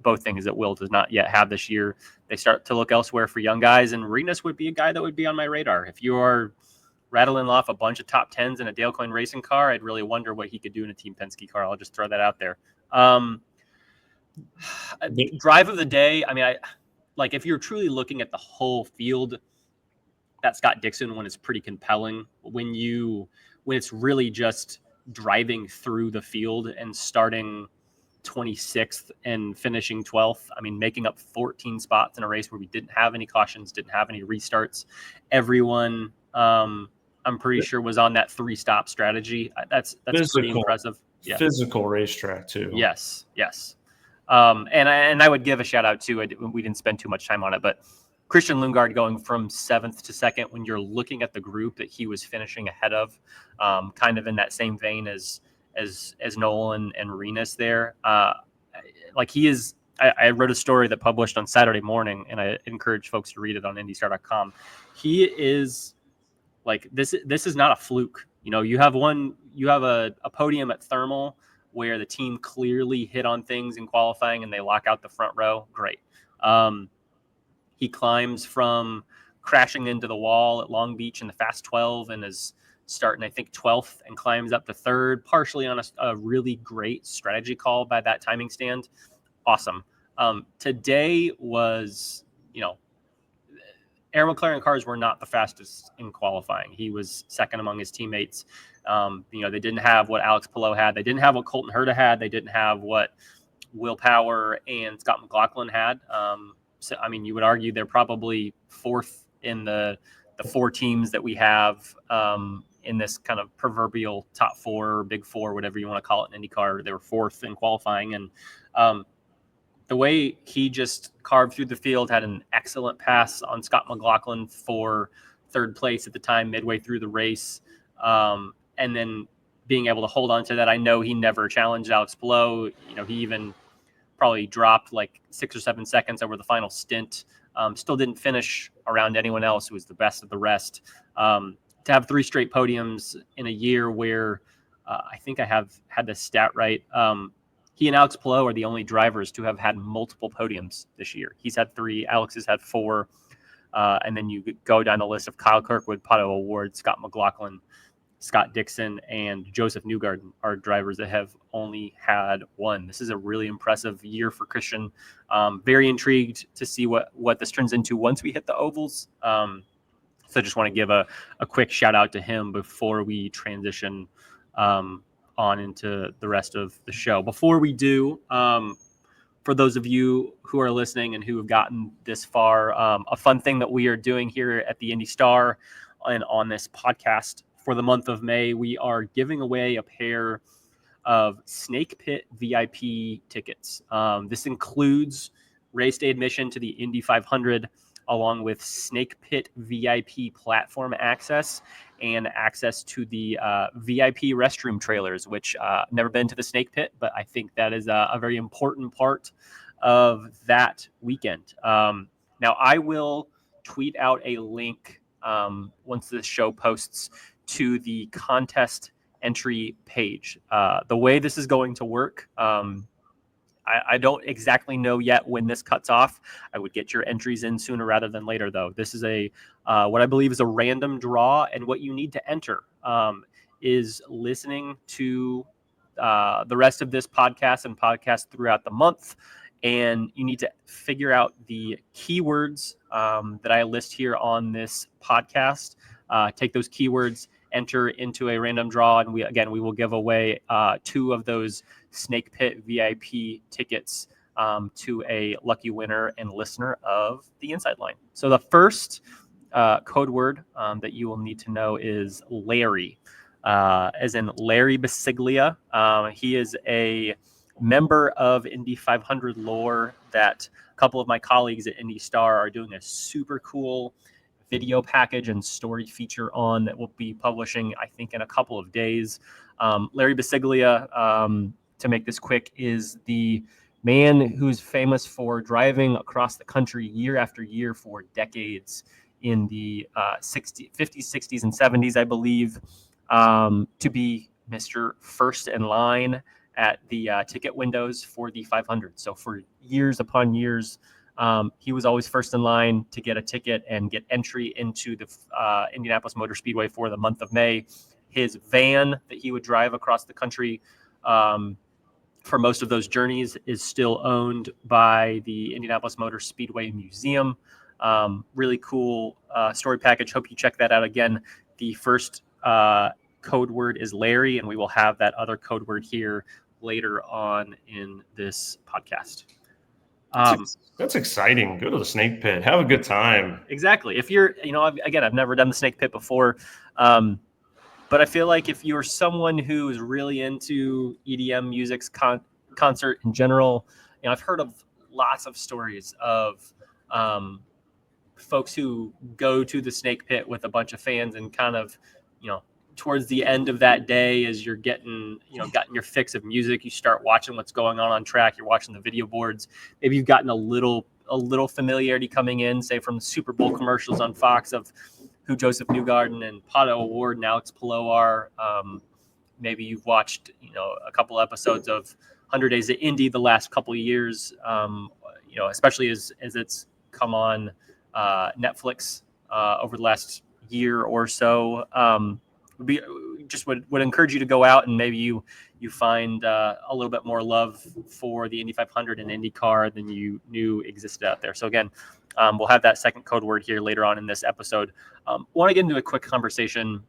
both things that Will does not yet have this year, they start to look elsewhere for young guys. And Renus would be a guy that would be on my radar. If you are rattling off a bunch of top 10s in a Dale Coyne racing car, I'd really wonder what he could do in a Team Penske car. I'll just throw that out there. Drive of the day. I mean, if you're truly looking at the whole field, that Scott Dixon one is pretty compelling. When it's really just driving through the field and starting 26th and finishing 12th. I mean, making up 14 spots in a race where we didn't have any cautions, didn't have any restarts. Everyone, I'm pretty sure, was on that 3-stop strategy. That's pretty impressive. Yeah. Physical racetrack too. Yes. And I would give a shout out to it. We didn't spend too much time on it, but Christian Lundgaard going from 7th to 2nd when you're looking at the group that he was finishing ahead of, kind of in that same vein as Nolan and Renus there. He is. I wrote a story that published on Saturday morning, and I encourage folks to read it on IndyStar.com. He is this is not a fluke. You have a podium at Thermal where the team clearly hit on things in qualifying and they lock out the front row. Great. He climbs from crashing into the wall at Long Beach in the Fast 12 and is starting, I think, 12th and climbs up to 3rd, partially on a really great strategy call by that timing stand. Awesome. Today was, Aaron McLaren cars were not the fastest in qualifying. He was second among his teammates. They didn't have what Alex Palou had. They didn't have what Colton Herta had. They didn't have what Will Power and Scott McLaughlin had. So, I mean, you would argue they're probably 4th in the 4 teams that we have in this kind of proverbial top 4, big 4, whatever you want to call it in IndyCar. They were 4th in qualifying. And the way he just carved through the field, had an excellent pass on Scott McLaughlin for 3rd place at the time, midway through the race. And then being able to hold on to that. I know he never challenged Alex Palou. He even probably dropped 6 or 7 seconds over the final stint. Still didn't finish around anyone else who was the best of the rest. To have 3 straight podiums in a year where I think I have had this stat right. He and Alex Palou are the only drivers to have had multiple podiums this year. He's had 3. Alex has had 4. And then you go down the list of Kyle Kirkwood, Pato O'Ward, Scott McLaughlin, Scott Dixon, and Joseph Newgarden are drivers that have only had 1. This is a really impressive year for Christian. Very intrigued to see what this turns into once we hit the ovals. So I just want to give a quick shout out to him before we transition on into the rest of the show. Before we do, for those of you who are listening and who have gotten this far, a fun thing that we are doing here at the IndyStar and on this podcast for the month of May, we are giving away a pair of Snake Pit VIP tickets. This includes race day admission to the Indy 500, along with Snake Pit VIP platform access and access to the VIP restroom trailers, which never been to the Snake Pit, but I think that is a very important part of that weekend. Now, I will tweet out a link once this show posts to the contest entry page. The way this is going to work, I don't exactly know yet when this cuts off. I would get your entries in sooner rather than later, though. This is what I believe is a random draw, and what you need to enter is listening to the rest of this podcast and podcasts throughout the month. And you need to figure out the keywords that I list here on this podcast. Take those keywords, enter into a random draw, and we will give away 2 of those Snake Pit VIP tickets to a lucky winner and listener of the Inside Line. So the first code word that you will need to know is Larry, as in Larry Basiglia. He is a member of Indy 500 lore that a couple of my colleagues at IndyStar are doing a super cool video package and story feature on that we'll be publishing, I think, in a couple of days. Larry Basiglia, to make this quick, is the man who's famous for driving across the country year after year for decades in the 50s, 60s, and 70s, I believe, to be Mr. First in Line at the ticket windows for the 500. So for years upon years, he was always first in line to get a ticket and get entry into the Indianapolis Motor Speedway for the month of May. His van that he would drive across the country for most of those journeys is still owned by the Indianapolis Motor Speedway Museum. Really cool story package. Hope you check that out. Again, the first code word is Larry, and we will have that other code word here later on in this podcast. That's exciting. Go to the Snake Pit. Have a good time. Exactly. If you're, again, I've never done the Snake Pit before, but I feel like if you're someone who is really into EDM music's concert in general, I've heard of lots of stories of folks who go to the Snake Pit with a bunch of fans and kind of, towards the end of that day, as you're gotten your fix of music, you start watching what's going on track. You're watching the video boards. Maybe you've gotten a little familiarity coming in, say from the Super Bowl commercials on Fox, of who Joseph Newgarden and Pato O'Ward and Alex Palou are. Maybe you've watched, a couple episodes of 100 Days at Indy the last couple of years, especially as it's come on Netflix over the last year or so. Would encourage you to go out and maybe you find a little bit more love for the Indy 500 and IndyCar than you knew existed out there. So again, we'll have that second code word here later on in this episode. Want to get into a quick conversation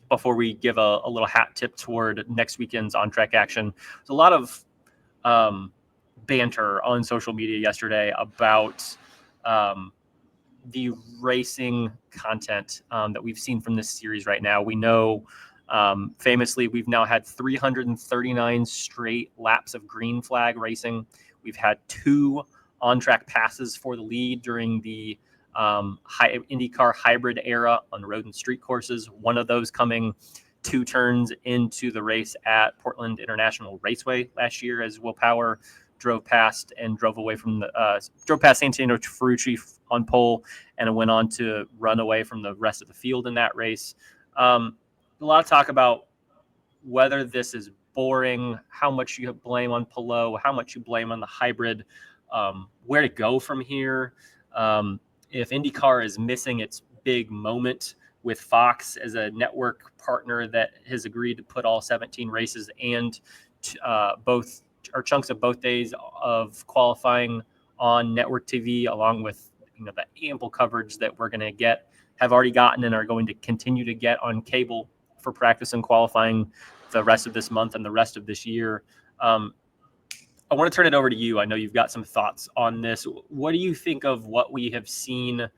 before we give a little hat tip toward next weekend's on-track action. There's a lot of banter on social media yesterday about the racing content that we've seen from this series right now. We know famously we've now had 339 straight laps of green flag racing. We've had 2 on-track passes for the lead during the IndyCar hybrid era on road and street courses. One of those coming 2 turns into the race at Portland International Raceway last year, as Will Power drove past Santino Ferrucci on pole and went on to run away from the rest of the field in that race. A lot of talk about whether this is boring, how much you blame on Palou, how much you blame on the hybrid, where to go from here. If IndyCar is missing its big moment with Fox as a network partner that has agreed to put all 17 races and both or chunks of both days of qualifying on network TV, along with the ample coverage that we're going to have already gotten and are going to continue to get on cable for practice and qualifying the rest of this month and the rest of this year. I want to turn it over to you. I know you've got some thoughts on this. What do you think of what we have seen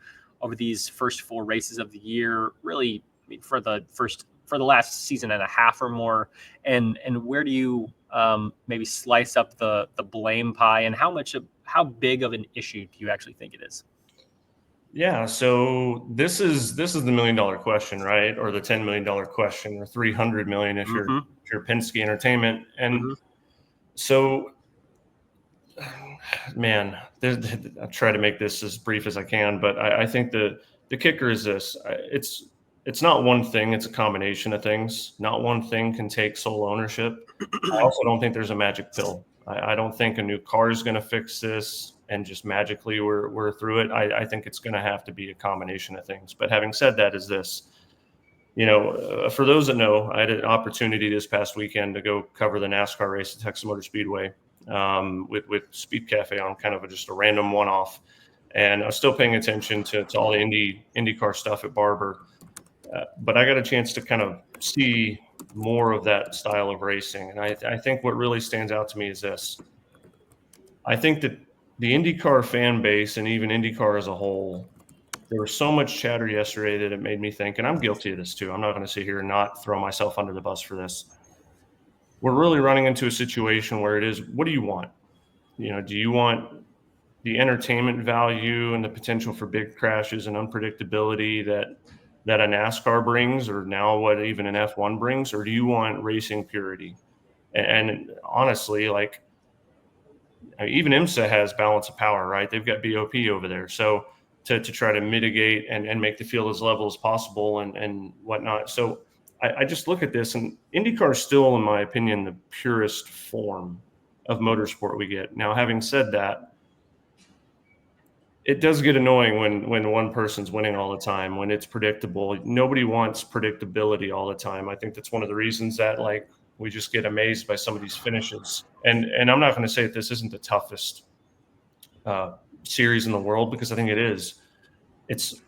over these first 4 races of the year, really for the last season and a half or more, and where do you maybe slice up the blame pie, and how big of an issue do you actually think it is? Yeah, so this is the $1 million question, right? Or the $10 million question, or 300 million if you're Penske Entertainment. And so, man, I'll try to make this as brief as I can, but I think the kicker is this: it's not one thing; it's a combination of things. Not one thing can take sole ownership. I also don't think there's a magic pill. I don't think a new car is going to fix this and just magically we're through it. I think it's going to have to be a combination of things. But having said that, is this, for those that know, I had an opportunity this past weekend to go cover the NASCAR race at Texas Motor Speedway with Speed Cafe on kind of just a random one-off. And I was still paying attention to all the IndyCar stuff at Barber. But I got a chance to kind of see more of that style of racing. And I think what really stands out to me is this. I think that the IndyCar fan base and even IndyCar as a whole, there was so much chatter yesterday that it made me think, and I'm guilty of this too. I'm not going to sit here and not throw myself under the bus for this. We're really running into a situation where it is, what do you want? Do you want the entertainment value and the potential for big crashes and unpredictability that a NASCAR brings, or now what even an F1 brings, or do you want racing purity? And honestly, like, even IMSA has balance of power, right? They've got BOP over there. So to try to mitigate and make the field as level as possible and whatnot. So I just look at this, and IndyCar is still, in my opinion, the purest form of motorsport we get. Now, having said that, it does get annoying when one person's winning all the time, when it's predictable. Nobody wants predictability all the time. I think that's one of the reasons that, like, we just get amazed by some of these finishes. And I'm not going to say that this isn't the toughest series in the world, because I think it is.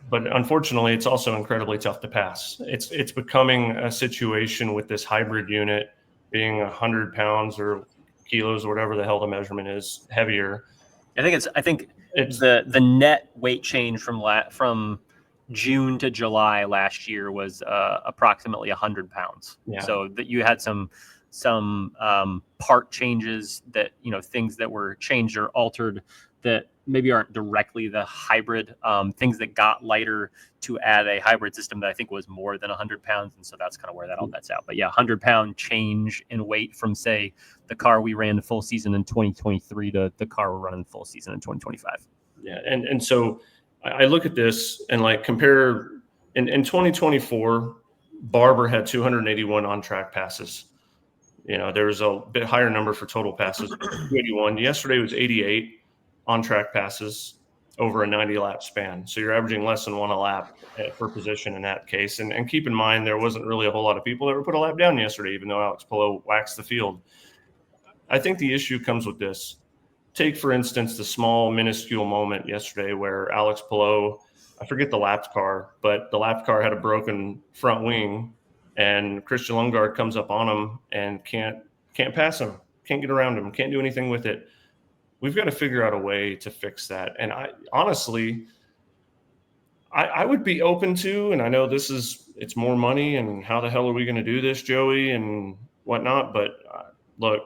But unfortunately, it's also incredibly tough to pass. It's becoming a situation with this hybrid unit being 100 pounds or kilos or whatever the hell the measurement is heavier. I think it's the net weight change from June to July last year was approximately 100 pounds. Yeah. So that you had some part changes that, things that were changed or altered that maybe aren't directly the hybrid, things that got lighter to add a hybrid system that I think was more than 100 pounds. And so that's kind of where that all nets out. But yeah, 100-pound change in weight from, say, the car we ran the full season in 2023 to the car we're running the full season in 2025. Yeah. And so I look at this and, like, compare in 2024, Barber had 281 on-track passes. There was a bit higher number for total passes, 281. Yesterday was 88 on-track passes over a 90-lap span. So you're averaging less than one a lap per position in that case. And keep in mind, there wasn't really a whole lot of people that were put a lap down yesterday, even though Alex Palou waxed the field. I think the issue comes with this. Take, for instance, the small, minuscule moment yesterday where Alex Palou, I forget the lapped car, but the lapped car had a broken front wing, and Christian Lundgaard comes up on him and can't pass him, can't get around him, can't do anything with it. We've got to figure out a way to fix that. And I honestly would be open to, and I know it's more money, and how the hell are we going to do this, Joey, and whatnot. But look,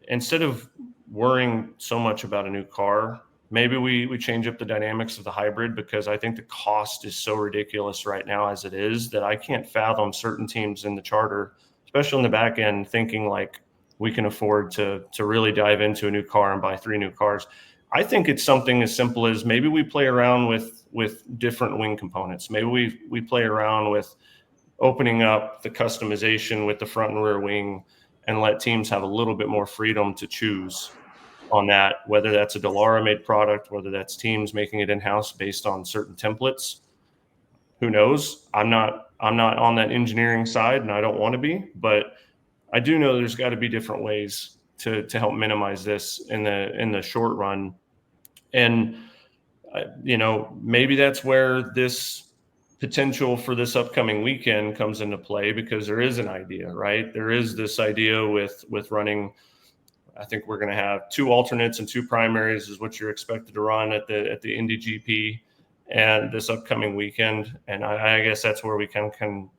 instead of worrying so much about a new car, maybe we change up the dynamics of the hybrid, because I think the cost is so ridiculous right now as it is that I can't fathom certain teams in the charter, especially in the back end, thinking like we can afford to really dive into a new car and buy 3 new cars. I think it's something as simple as maybe we play around with different wing components. Maybe we play around with opening up the customization with the front and rear wing and let teams have a little bit more freedom to choose on that, whether that's a Dallara made product, whether that's teams making it in-house based on certain templates. Who knows? I'm not on that engineering side, and I don't want to be, but I do know there's got to be different ways to help minimize this in the short run. And maybe that's where this potential for this upcoming weekend comes into play, because there is an idea, right? There is this idea with running. I think we're going to have 2 alternates and 2 primaries is what you're expected to run at the Indy GP. and this upcoming weekend. And I guess that's where we can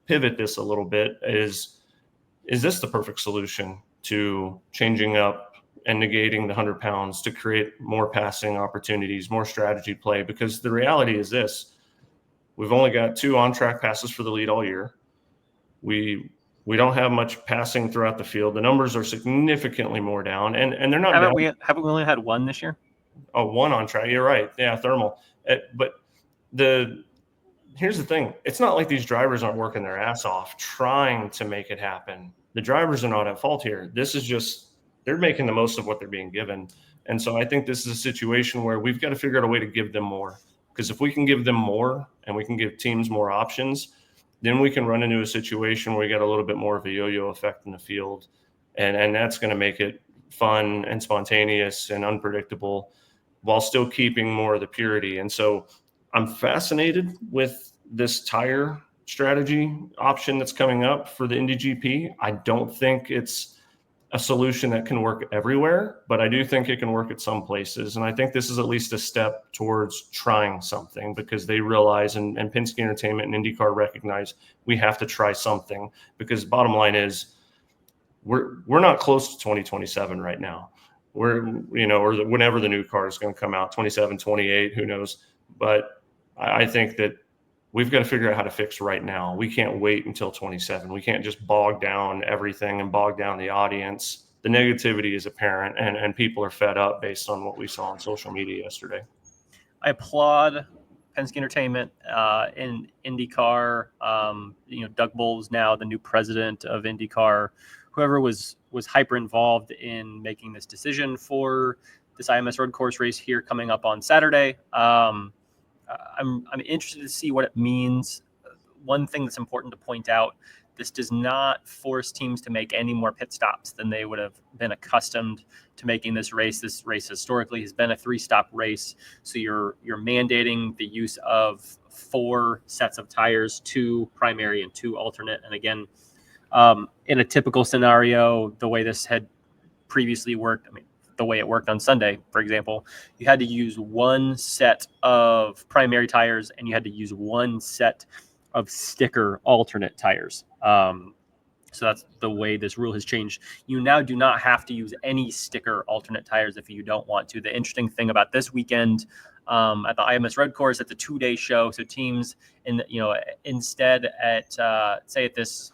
pivot this a little bit. Is this the perfect solution to changing up and negating the 100 pounds to create more passing opportunities, more strategy play? Because the reality is this: we've only got 2 on-track passes for the lead all year. We don't have much passing throughout the field. The numbers are significantly more down, and they're not Haven't down. we only had 1 this year? Oh, 1 on track. You're right. Yeah, thermal. But here's the thing: it's not like these drivers aren't working their ass off trying to make it happen. The drivers are not at fault here. This is just they're making the most of what they're being given. And so I think this is a situation where we've got to figure out a way to give them more. Because if we can give them more and we can give teams more options, then we can run into a situation where we get a little bit more of a yo-yo effect in the field. And that's going to make it fun and spontaneous and unpredictable while still keeping more of the purity. And so I'm fascinated with this tire strategy option that's coming up for the Indy GP. I don't think it's a solution that can work everywhere, but I do think it can work at some places. And I think this is at least a step towards trying something, because they realize, and Penske Entertainment and IndyCar recognize, we have to try something, because bottom line is we're not close to 2027 right now. Or whenever the new car is going to come out, 27, 28, who knows? But I think that we've got to figure out how to fix right now. We can't wait until 27. We can't just bog down everything and bog down the audience. The negativity is apparent, and people are fed up based on what we saw on social media yesterday. I applaud Penske Entertainment in IndyCar. Doug Bull's now the new president of IndyCar. Whoever was hyper involved in making this decision for this IMS road course race here coming up on Saturday. I'm interested to see what it means. One thing that's important to point out: this does not force teams to make any more pit stops than they would have been accustomed to making this race. This race historically has been a 3-stop race, so you're mandating the use of 4 sets of tires, 2 primary and 2 alternate. And again, in a typical scenario, the way this had previously worked, the way it worked on Sunday, for example, you had to use 1 set of primary tires and you had to use 1 set of sticker alternate tires. So that's the way this rule has changed. You now do not have to use any sticker alternate tires if you don't want to. The interesting thing about this weekend at the IMS Road Course, it's a 2-day show. So teams, instead at say at this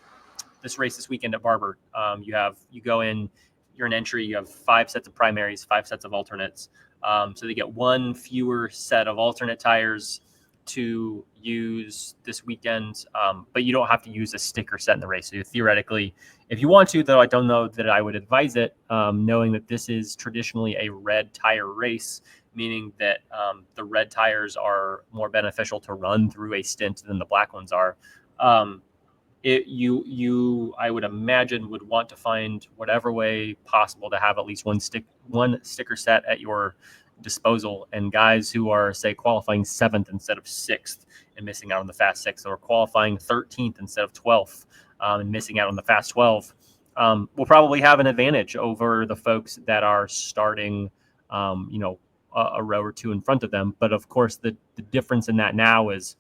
race this weekend at Barber, you go in. You're an entry, you have 5 sets of primaries, 5 sets of alternates. So they get 1 fewer set of alternate tires to use this weekend, but you don't have to use a sticker set in the race. So theoretically, if you want to, though I don't know that I would advise it, knowing that this is traditionally a red tire race, meaning that the red tires are more beneficial to run through a stint than the black ones are. I would imagine would want to find whatever way possible to have at least one sticker set at your disposal. And guys who are, say, qualifying 7th instead of 6th and missing out on the fast 6, or qualifying 13th instead of 12th and missing out on the fast 12, will probably have an advantage over the folks that are starting a row or 2 in front of them. But of course, the difference in that now is,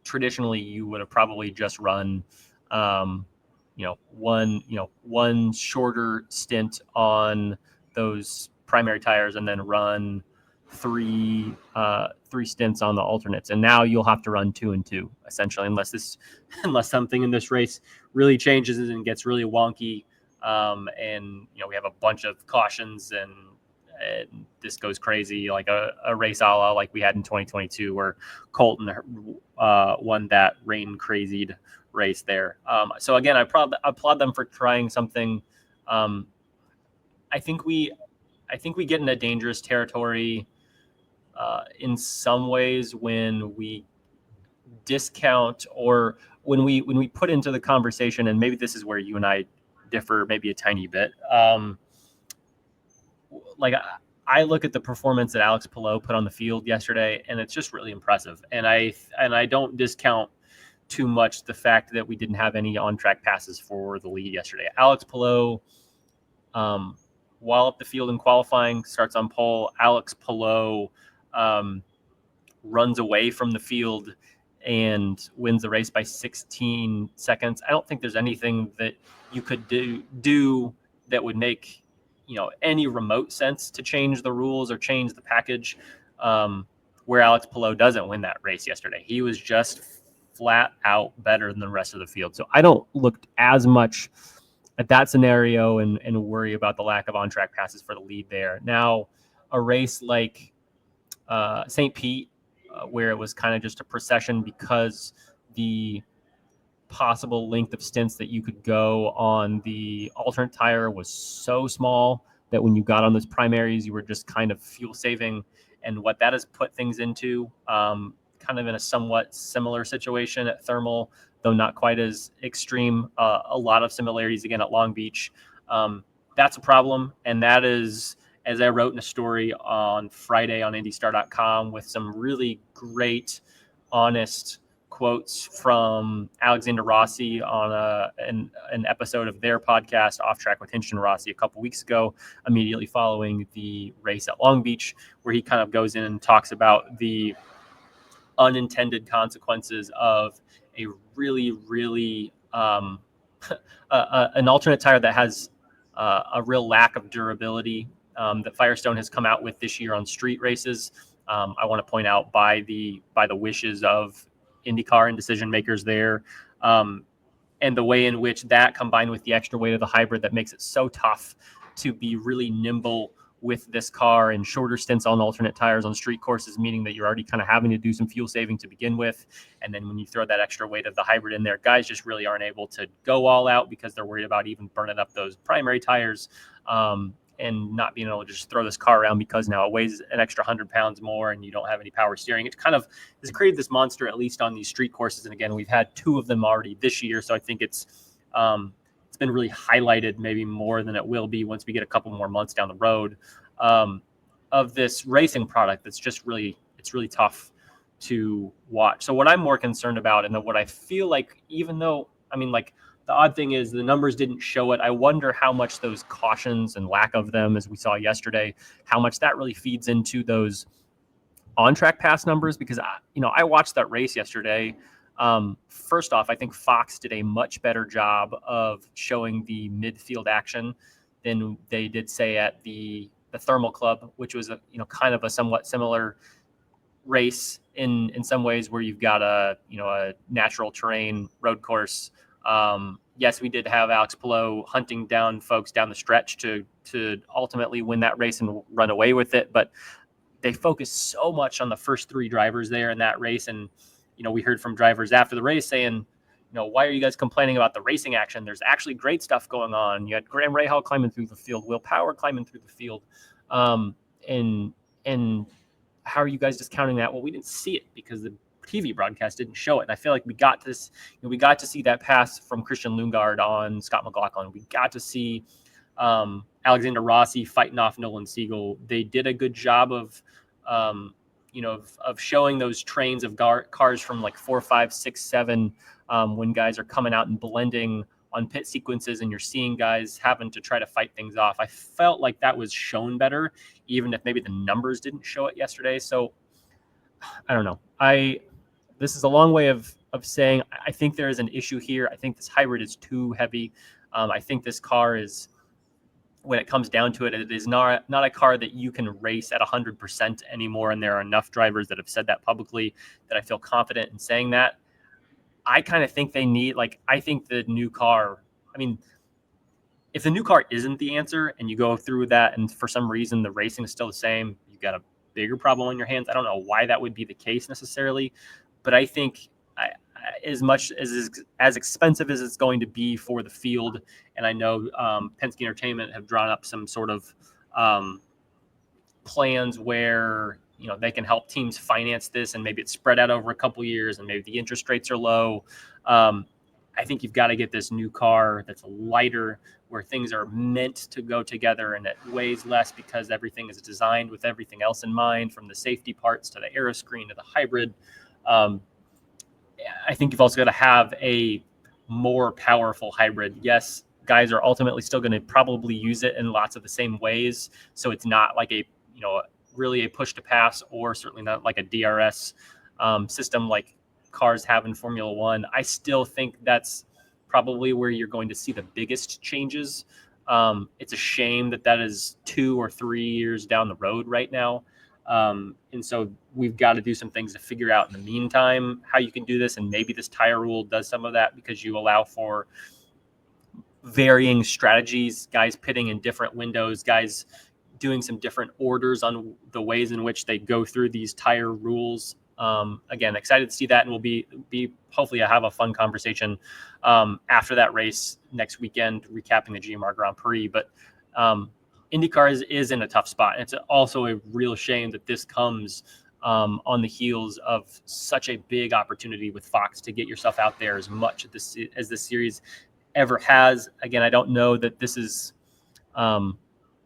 traditionally you would have probably just run one shorter stint on those primary tires and then run 3 stints on the alternates. And now you'll have to run 2 and 2 essentially, unless something in this race really changes and gets really wonky. And we have a bunch of cautions and this goes crazy, like a race a la like we had in 2022 where Colton won that rain crazied race there. So again, I applaud them for trying something. I think we get into dangerous territory in some ways when we discount, or when we put into the conversation, and maybe this is where you and I differ maybe a tiny bit. I look at the performance that Alex Palou put on the field yesterday, and it's just really impressive. And I don't discount too much the fact that we didn't have any on-track passes for the lead yesterday. Alex Palou, while up the field in qualifying, starts on pole. Alex Palou runs away from the field and wins the race by 16 seconds. I don't think there's anything that you could do that would make, any remote sense to change the rules or change the package, where Alex Palou doesn't win that race yesterday. He was just flat out better than the rest of the field. So I don't look as much at that scenario and worry about the lack of on-track passes for the lead there. Now, a race like St. Pete, where it was kind of just a procession because the possible length of stints that you could go on the alternate tire was so small that when you got on those primaries, you were just kind of fuel saving. And what that has put things into, kind of in a somewhat similar situation at Thermal, though not quite as extreme. A lot of similarities again at Long Beach. That's a problem. And that is, as I wrote in a story on Friday on IndyStar.com with some really great, honest quotes from Alexander Rossi on an episode of their podcast, Off Track with Hinch and Rossi, a couple weeks ago, immediately following the race at Long Beach, where he kind of goes in and talks about the unintended consequences of a really, really an alternate tire that has a real lack of durability that Firestone has come out with this year on street races. I want to point out by the wishes of IndyCar and decision makers there, and the way in which that combined with the extra weight of the hybrid that makes it so tough to be really nimble with this car and shorter stints on alternate tires on street courses, meaning that you're already kind of having to do some fuel saving to begin with. And then when you throw that extra weight of the hybrid in there, guys just really aren't able to go all out because they're worried about even burning up those primary tires, and not being able to just throw this car around because now it weighs an extra 100 pounds more and you don't have any power steering. It kind of has created this monster, at least on these street courses. And again, we've had 2 of them already this year. So I think it's been really highlighted, maybe more than it will be once we get a couple more months down the road, of this racing product that's just really, it's really tough to watch. So what I'm more concerned about, and what I feel like, even though, the odd thing is the numbers didn't show it, I wonder how much those cautions and lack of them, as we saw yesterday, how much that really feeds into those on-track pass numbers. Because I watched that race yesterday. First off, I think Fox did a much better job of showing the midfield action than they did, say, at the Thermal Club, which was kind of a somewhat similar race in some ways, where you've got a natural terrain road course. Yes, we did have Alex Palou hunting down folks down the stretch to ultimately win that race and run away with it, but they focused so much on the first 3 drivers there in that race. And we heard from drivers after the race saying, why are you guys complaining about the racing action? There's actually great stuff going on. You had Graham Rahal climbing through the field, Will Power climbing through the field. And how are you guys discounting that? Well, we didn't see it because the TV broadcast didn't show it. And I feel like we got this, we got to see that pass from Christian Lundgaard on Scott McLaughlin. We got to see Alexander Rossi fighting off Nolan Siegel. They did a good job of showing those trains of cars from like 4, 5, 6, 7, when guys are coming out and blending on pit sequences, and you're seeing guys having to try to fight things off. I felt like that was shown better, even if maybe the numbers didn't show it yesterday. So I don't know. This is a long way of saying I think there is an issue here. I think this hybrid is too heavy. I think this car is, when it comes down to it, it is not a car that you can race at 100% anymore. And there are enough drivers that have said that publicly that I feel confident in saying that. I kind of think they need, I think the new car, if the new car isn't the answer and you go through that and for some reason the racing is still the same, you've got a bigger problem on your hands. I don't know why that would be the case necessarily, but I think as much as expensive as it's going to be for the field, and I know Penske Entertainment have drawn up some sort of plans where they can help teams finance this, and maybe it's spread out over a couple years, and maybe the interest rates are low. I think you've got to get this new car that's lighter, where things are meant to go together and it weighs less because everything is designed with everything else in mind, from the safety parts to the aeroscreen to the hybrid. I think you've also got to have a more powerful hybrid. Yes, guys are ultimately still going to probably use it in lots of the same ways. So it's not like a really a push to pass, or certainly not like a DRS system like cars have in Formula One. I still think that's probably where you're going to see the biggest changes. It's a shame that is 2 or 3 years down the road right now. And so we've got to do some things to figure out in the meantime how you can do this. And maybe this tire rule does some of that, because you allow for varying strategies, guys pitting in different windows, guys doing some different orders on the ways in which they go through these tire rules. Again, excited to see that, and we'll be hopefully I have a fun conversation after that race next weekend, recapping the GMR Grand Prix. But IndyCar is in a tough spot. And it's also a real shame that this comes on the heels of such a big opportunity with Fox to get yourself out there as much as this series ever has. Again, I don't know that this is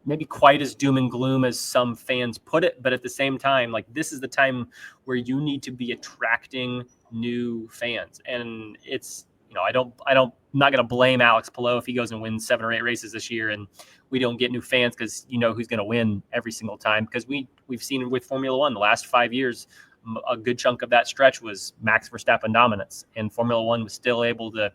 maybe quite as doom and gloom as some fans put it, but at the same time, like, this is the time where you need to be attracting new fans. And it's, I'm not going to blame Alex Palou if he goes and wins 7 or 8 races this year and we don't get new fans, because who's going to win every single time. Because we've seen with Formula One the last 5 years, a good chunk of that stretch was Max Verstappen dominance, and Formula One was still able to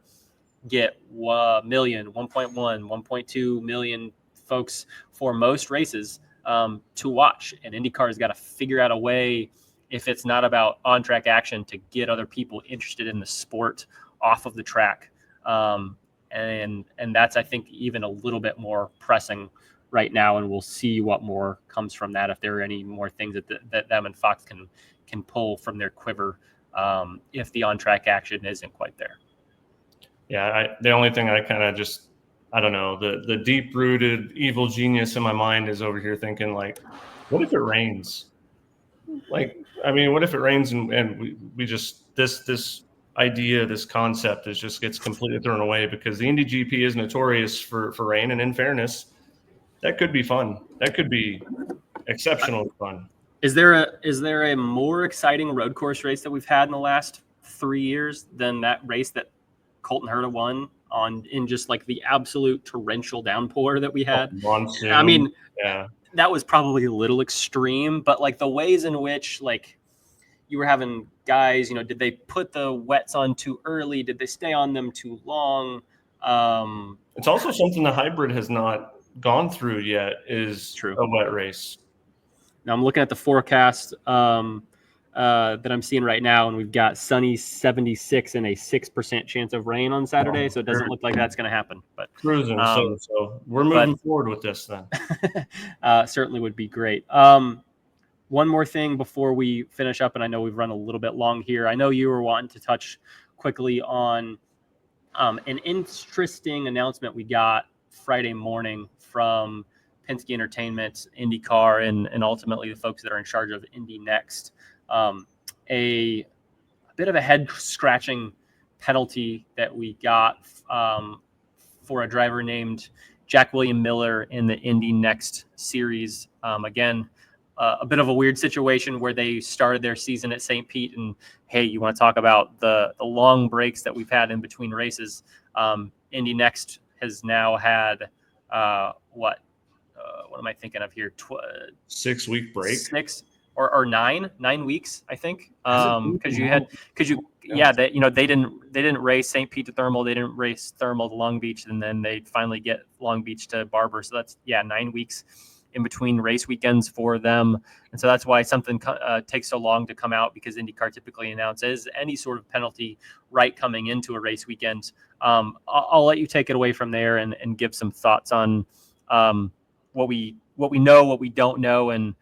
get 1 million, 1.1, 1.2 million folks for most races to watch. And IndyCar has got to figure out a way, if it's not about on-track action, to get other people interested in the sport off of the track. And that's, I think, even a little bit more pressing right now. And we'll see what more comes from that, if there are any more things that them and Fox can pull from their quiver if the on-track action isn't quite there. Yeah, the only thing I kind of just, I don't know, the deep-rooted evil genius in my mind is over here thinking, like, what if it rains? Like, I mean, what if it rains and we just, this idea, this concept just gets completely thrown away, because the Indy GP is notorious for rain. And in fairness, that could be fun. That could be exceptionally fun. Is there a more exciting road course race that we've had in the last 3 years than that race that Colton Herta won in just like the absolute torrential downpour that we had? Monsoon. I mean, yeah, that was probably a little extreme, but like the ways in which, like, you were having guys, did they put the wets on too early? Did they stay on them too long? It's also something the hybrid has not gone through yet, is True. a wet race. Now I'm looking at the forecast that I'm seeing right now, and we've got sunny 76 and a 6% chance of rain on Saturday. So it doesn't look like that's going to happen. But cruising. So we're moving forward with this then. Certainly would be great. One more thing before we finish up, and I know we've run a little bit long here. I know you were wanting to touch quickly on an interesting announcement we got Friday morning from Penske Entertainment, IndyCar, and ultimately the folks that are in charge of Indy NXT. A bit of a head-scratching penalty that we got for a driver named Jack William Miller in the Indy NXT series. Again, a bit of a weird situation where they started their season at St. Pete, and hey, you want to talk about the long breaks that we've had in between races. Indy NXT has now had what am I thinking of here? 6-week break. 6 or 9 weeks, I think. Because they didn't race St. Pete to Thermal, they didn't race Thermal to Long Beach, and then they finally get Long Beach to Barber. So that's 9 weeks in between race weekends for them. And so that's why something takes so long to come out, because IndyCar typically announces any sort of penalty right coming into a race weekend. I'll let you take it away from there and give some thoughts on what we know, what we don't know, and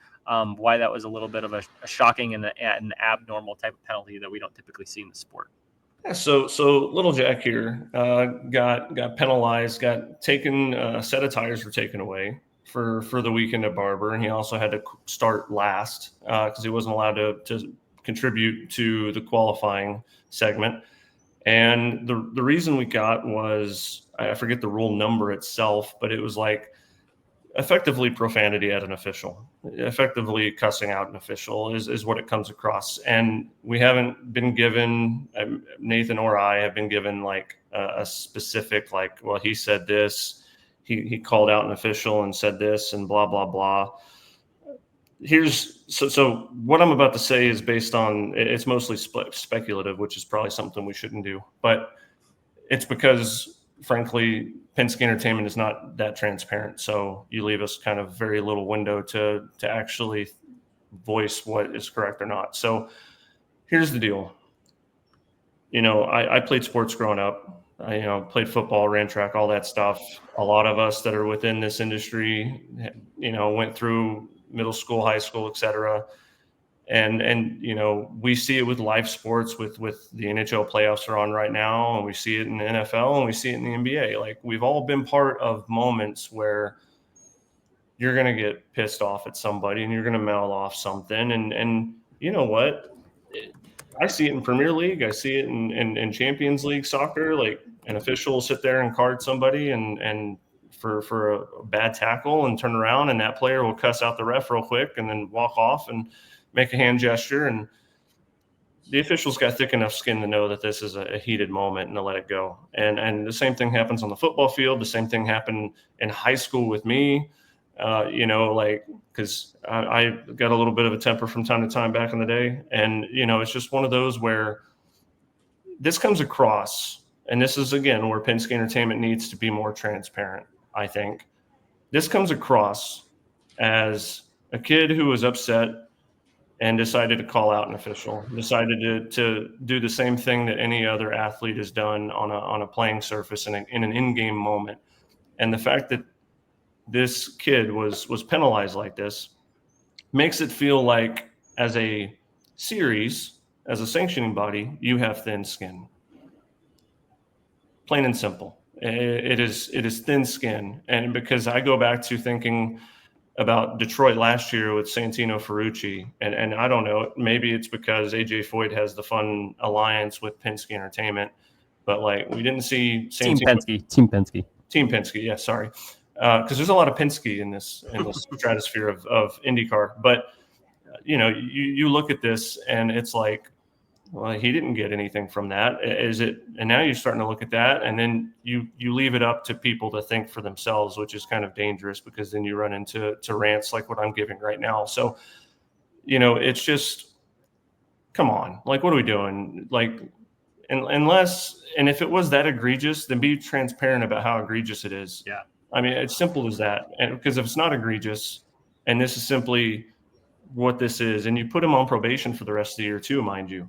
why that was a little bit of a shocking and an abnormal type of penalty that we don't typically see in the sport. Yeah, so little Jack here got penalized, got taken, a set of tires were taken away for the weekend at Barber, and he also had to start last because he wasn't allowed to contribute to the qualifying segment. And the reason we got was, I forget the rule number itself, but it was like effectively profanity at an official, effectively cussing out an official is what it comes across. And we haven't been given, Nathan or I have been given like a specific, like, well, he said this, he called out an official and said this and blah, blah, blah. So what I'm about to say is based on, it's mostly speculative, which is probably something we shouldn't do, but it's because, frankly, Penske Entertainment is not that transparent. So you leave us kind of very little window to actually voice what is correct or not. So here's the deal. I played sports growing up. I played football, ran track, all that stuff. A lot of us that are within this industry, went through middle school, high school, et cetera. And we see it with live sports, with the NHL playoffs are on right now, and we see it in the NFL, and we see it in the NBA. Like, we've all been part of moments where you're going to get pissed off at somebody and you're going to mouth off something. And you know what? I see it in Premier League. I see it in Champions League soccer. Like, an official will sit there and card somebody and for a bad tackle and turn around, and that player will cuss out the ref real quick and then walk off and make a hand gesture. And the officials got thick enough skin to know that this is a heated moment and to let it go. And the same thing happens on the football field. The same thing happened in high school with me. Because I got a little bit of a temper from time to time back in the day. And, it's just one of those where this comes across, and this is, again, where Penske Entertainment needs to be more transparent, I think. This comes across as a kid who was upset and decided to call out an official, decided to do the same thing that any other athlete has done on a playing surface in an in-game moment. And the fact that this kid was penalized like this makes it feel like, as a series, as a sanctioning body, you have thin skin. Plain and simple. It is thin skin. And because I go back to thinking about Detroit last year with Santino Ferrucci, and I don't know, maybe it's because AJ Foyt has the fun alliance with Penske Entertainment, but like, we didn't see Santino, Team Penske. Yeah, sorry. Because there's a lot of Penske in this stratosphere of IndyCar. But you look at this and it's like, well, he didn't get anything from that. Is it? And now you're starting to look at that, and then you leave it up to people to think for themselves, which is kind of dangerous, because then you run into rants like what I'm giving right now. So, it's just, come on, like, what are we doing? Like, and if it was that egregious, then be transparent about how egregious it is. Yeah. I mean, it's simple as that. And because if it's not egregious, and this is simply what this is, and you put him on probation for the rest of the year too, mind you,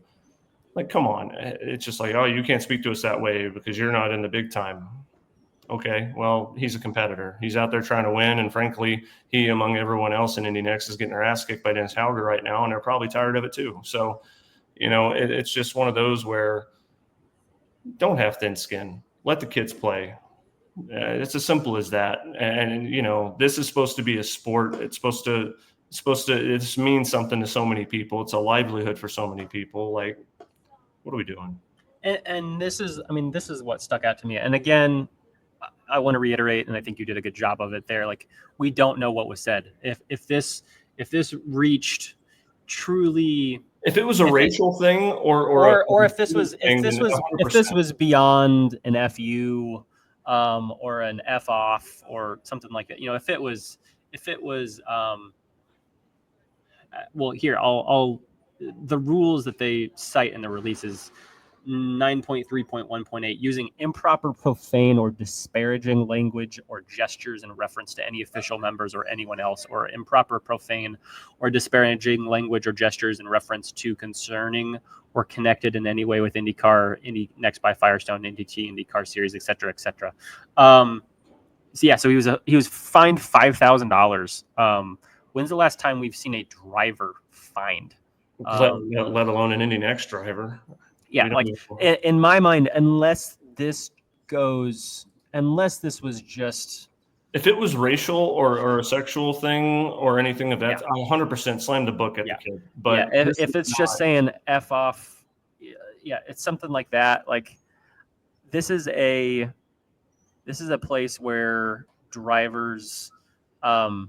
like, come on. It's just like, oh, you can't speak to us that way because you're not in the big time. Okay, well, he's a competitor. He's out there trying to win. And frankly, he, among everyone else in Indy NXT, is getting their ass kicked by Dennis Hauger right now, and they're probably tired of it too. So, it's just one of those where, don't have thin skin. Let the kids play. It's as simple as that. And this is supposed to be a sport. It's supposed to it means something to so many people. It's a livelihood for so many people. Like, what are we doing? And this is what stuck out to me. And again, I want to reiterate, and I think you did a good job of it there. Like, we don't know what was said. If this reached truly, if it was a racial thing, or if this was beyond an FU, or an F off or something like that. If it was, well, here, I'll the rules that they cite in the releases, 9.3.1.8, using improper, profane, or disparaging language or gestures in reference to any official members or anyone else, or improper, profane, or disparaging language or gestures in reference to, concerning, or connected in any way with IndyCar, Indy NXT by Firestone, NDT, IndyCar Series, etc., etc. So he was fined $5,000. When's the last time we've seen a driver fined? Let alone an Indy NXT driver. Yeah, like, in my mind, unless this was just, if it was racial or a sexual thing or anything of that, 100% slam the book at the kid. But if it's just saying F off, it's something like that. Like, this is a place where drivers are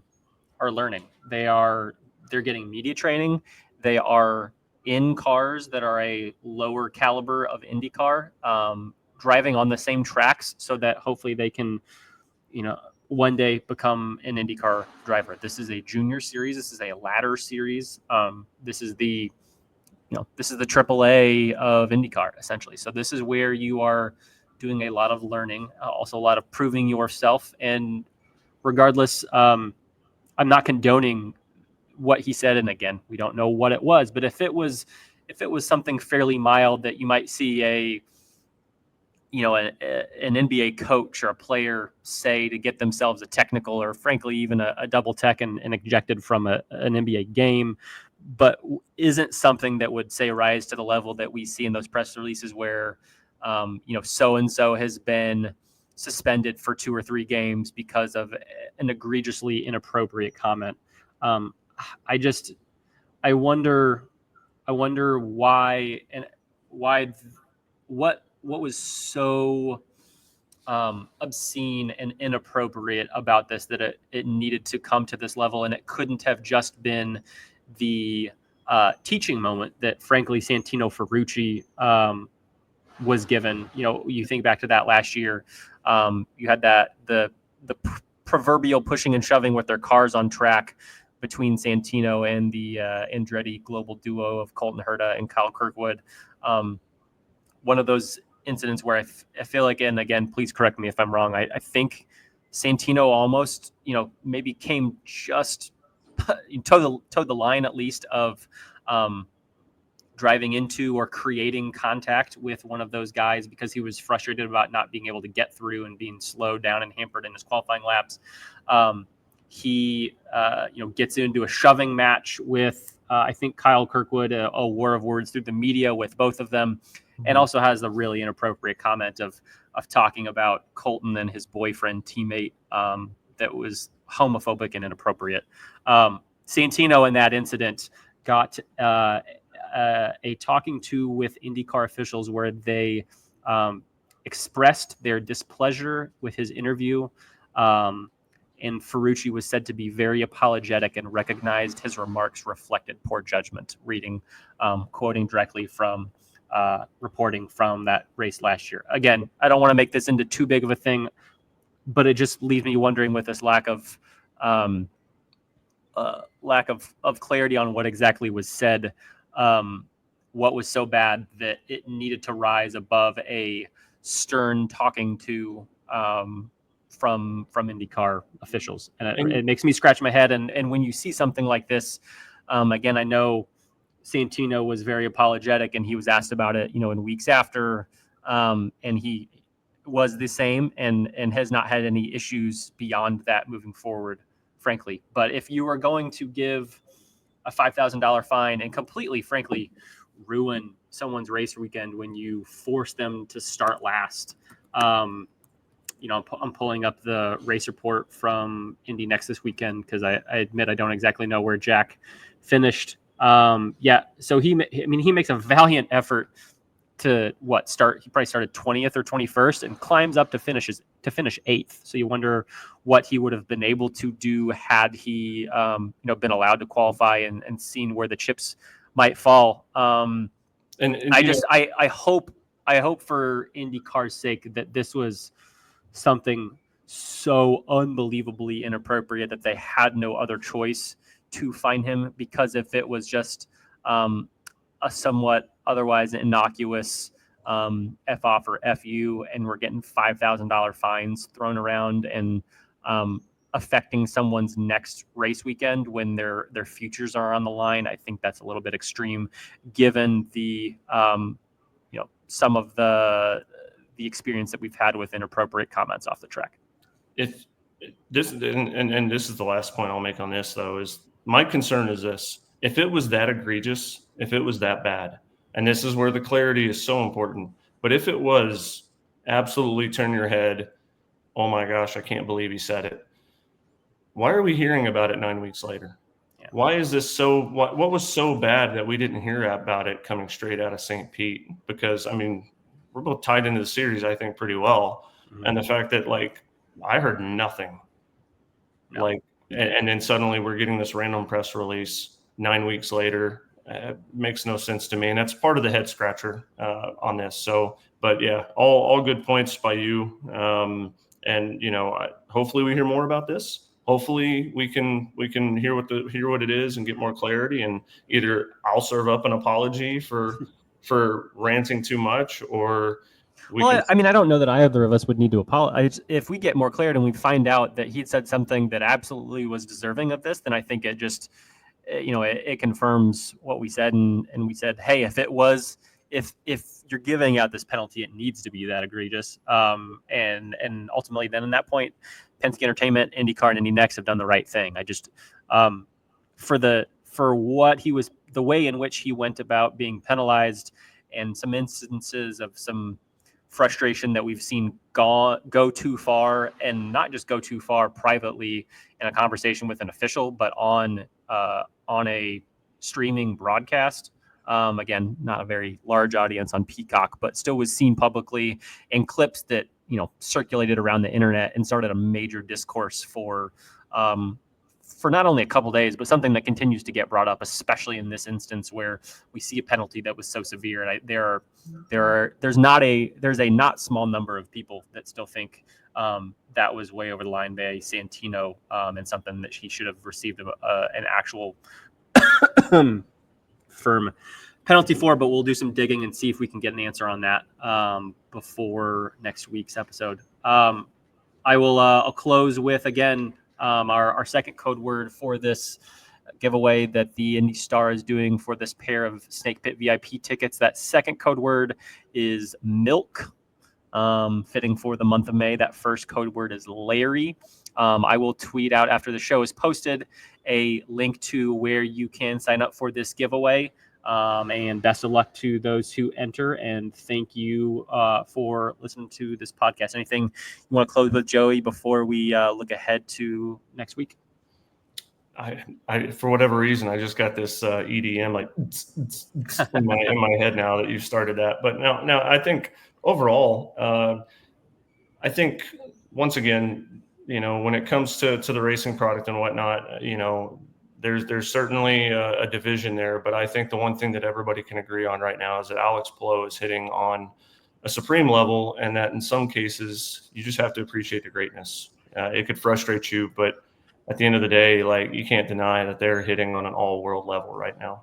learning. They're getting media training. They are in cars that are a lower caliber of IndyCar, driving on the same tracks, so that hopefully they can, one day become an IndyCar driver. This is a junior series. This is a ladder series. This is the AAA of IndyCar, essentially. So this is where you are doing a lot of learning, also a lot of proving yourself. And regardless, I'm not condoning what he said. And again, we don't know what it was, but if it was something fairly mild that you might see an NBA coach or a player say to get themselves a technical, or frankly, even a double tech and ejected from an NBA game, but isn't something that would say rise to the level that we see in those press releases where, so-and-so has been suspended for 2 or 3 games because of an egregiously inappropriate comment. I wonder why, and what was so obscene and inappropriate about this that it needed to come to this level, and it couldn't have just been the teaching moment that, frankly, Santino Ferrucci was given. You think back to that last year, you had the proverbial pushing and shoving with their cars on track between Santino and the Andretti global duo of Colton Herta and Kyle Kirkwood. One of those incidents where I feel like, and again, please correct me if I'm wrong, I think Santino almost, maybe came just towed the line, at least, of driving into or creating contact with one of those guys because he was frustrated about not being able to get through and being slowed down and hampered in his qualifying laps. He gets into a shoving match with, I think, Kyle Kirkwood, a war of words through the media with both of them, and also has the really inappropriate comment of talking about Colton and his boyfriend teammate that was homophobic and inappropriate. Santino in that incident got a talking to with IndyCar officials where they expressed their displeasure with his interview. And Ferrucci was said to be very apologetic and recognized his remarks reflected poor judgment, quoting directly from reporting from that race last year. Again, I don't want to make this into too big of a thing, but it just leaves me wondering, with this lack of clarity on what exactly was said, what was so bad that it needed to rise above a stern talking to from IndyCar officials. And it makes me scratch my head. And when you see something like this, again, I know Santino was very apologetic, and he was asked about it, in weeks after, and he was the same and has not had any issues beyond that moving forward, frankly. But if you are going to give a $5,000 fine and completely, frankly, ruin someone's race weekend when you force them to start last, I'm pulling up the race report from Indy NXT this weekend because I admit I don't exactly know where Jack finished. So he makes a valiant effort to start. He probably started 20th or 21st and climbs up to finish 8th. So you wonder what he would have been able to do had he been allowed to qualify and seen where the chips might fall. I hope for IndyCar's sake that this was something so unbelievably inappropriate that they had no other choice to fine him, because if it was just a somewhat otherwise innocuous F off or FU, and we're getting $5,000 fines thrown around and affecting someone's next race weekend when their futures are on the line, I think that's a little bit extreme, given the some of the experience that we've had with inappropriate comments off the track. If this and this is the last point I'll make on this, though, is my concern is this: if it was that egregious, if it was that bad, and this is where the clarity is so important, but if it was absolutely turn your head, oh my gosh, I can't believe he said it, why are we hearing about it 9 weeks later? Yeah. Why is this so? What was so bad that we didn't hear about it coming straight out of St. Pete? Because we're both tied into the series, I think, pretty well, and the fact that I heard nothing, and then suddenly we're getting this random press release 9 weeks later. Makes no sense to me, and that's part of the head scratcher on this. So, but yeah, all good points by you. And hopefully we hear more about this. Hopefully we can hear what it is and get more clarity. And either I'll serve up an apology for ranting too much, or I don't know that either of us would need to apologize. If we get more clarity and we find out that he'd said something that absolutely was deserving of this, then I think it just, it confirms what we said. And we said, hey, if you're giving out this penalty, it needs to be that egregious. And ultimately, then at that point, Penske Entertainment, IndyCar, and Indy NXT have done the right thing. I just, for what he was, the way in which he went about being penalized, and some instances of some frustration that we've seen go too far, and not just go too far privately in a conversation with an official, but on a streaming broadcast. Again, not a very large audience on Peacock, but still was seen publicly in clips that circulated around the internet and started a major discourse for not only a couple days, but something that continues to get brought up, especially in this instance where we see a penalty that was so severe. And there's a not small number of people that still think that was way over the line by Santino, and something that he should have received an actual firm penalty for. But we'll do some digging and see if we can get an answer on that before next week's episode. I'll close with, again, our second code word for this giveaway that the IndyStar is doing for this pair of Snake Pit VIP tickets. That second code word is milk, fitting for the month of May. That first code word is Larry. I will tweet out after the show is posted a link to where you can sign up for this giveaway. And best of luck to those who enter. And thank you for listening to this podcast. Anything you want to close with, Joey, before we look ahead to next week? I for whatever reason, I just got this EDM like in my head now that you've started that. But now I think overall, I think once again, when it comes to the racing product and whatnot, there's certainly a division there. But I think the one thing that everybody can agree on right now is that Alex Palou is hitting on a supreme level, and that in some cases you just have to appreciate the greatness. It could frustrate you, but at the end of the day, like, you can't deny that they're hitting on an all-world level right now.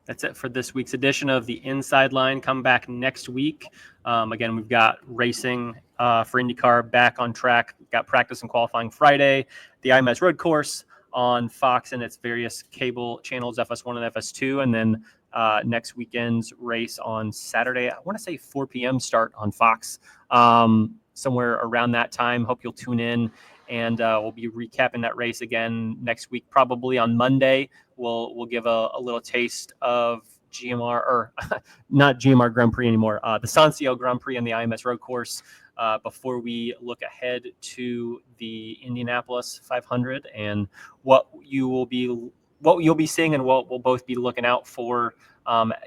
That's it for this week's edition of the Inside Line. Come back next week. Again, we've got racing for IndyCar back on track. We've got practice and qualifying Friday, the IMS Road Course on Fox and its various cable channels, FS1 and FS2, and then next weekend's race on Saturday. I want to say 4 p.m. start on Fox, somewhere around that time. Hope you'll tune in, and we'll be recapping that race again next week, probably on Monday. We'll give a little taste of GMR, or not GMR Grand Prix anymore, the Sancio Grand Prix and the IMS Road Course, before we look ahead to the Indianapolis 500 and what you'll be seeing and what we'll both be looking out for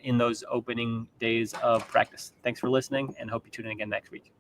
in those opening days of practice. Thanks for listening, and hope you tune in again next week.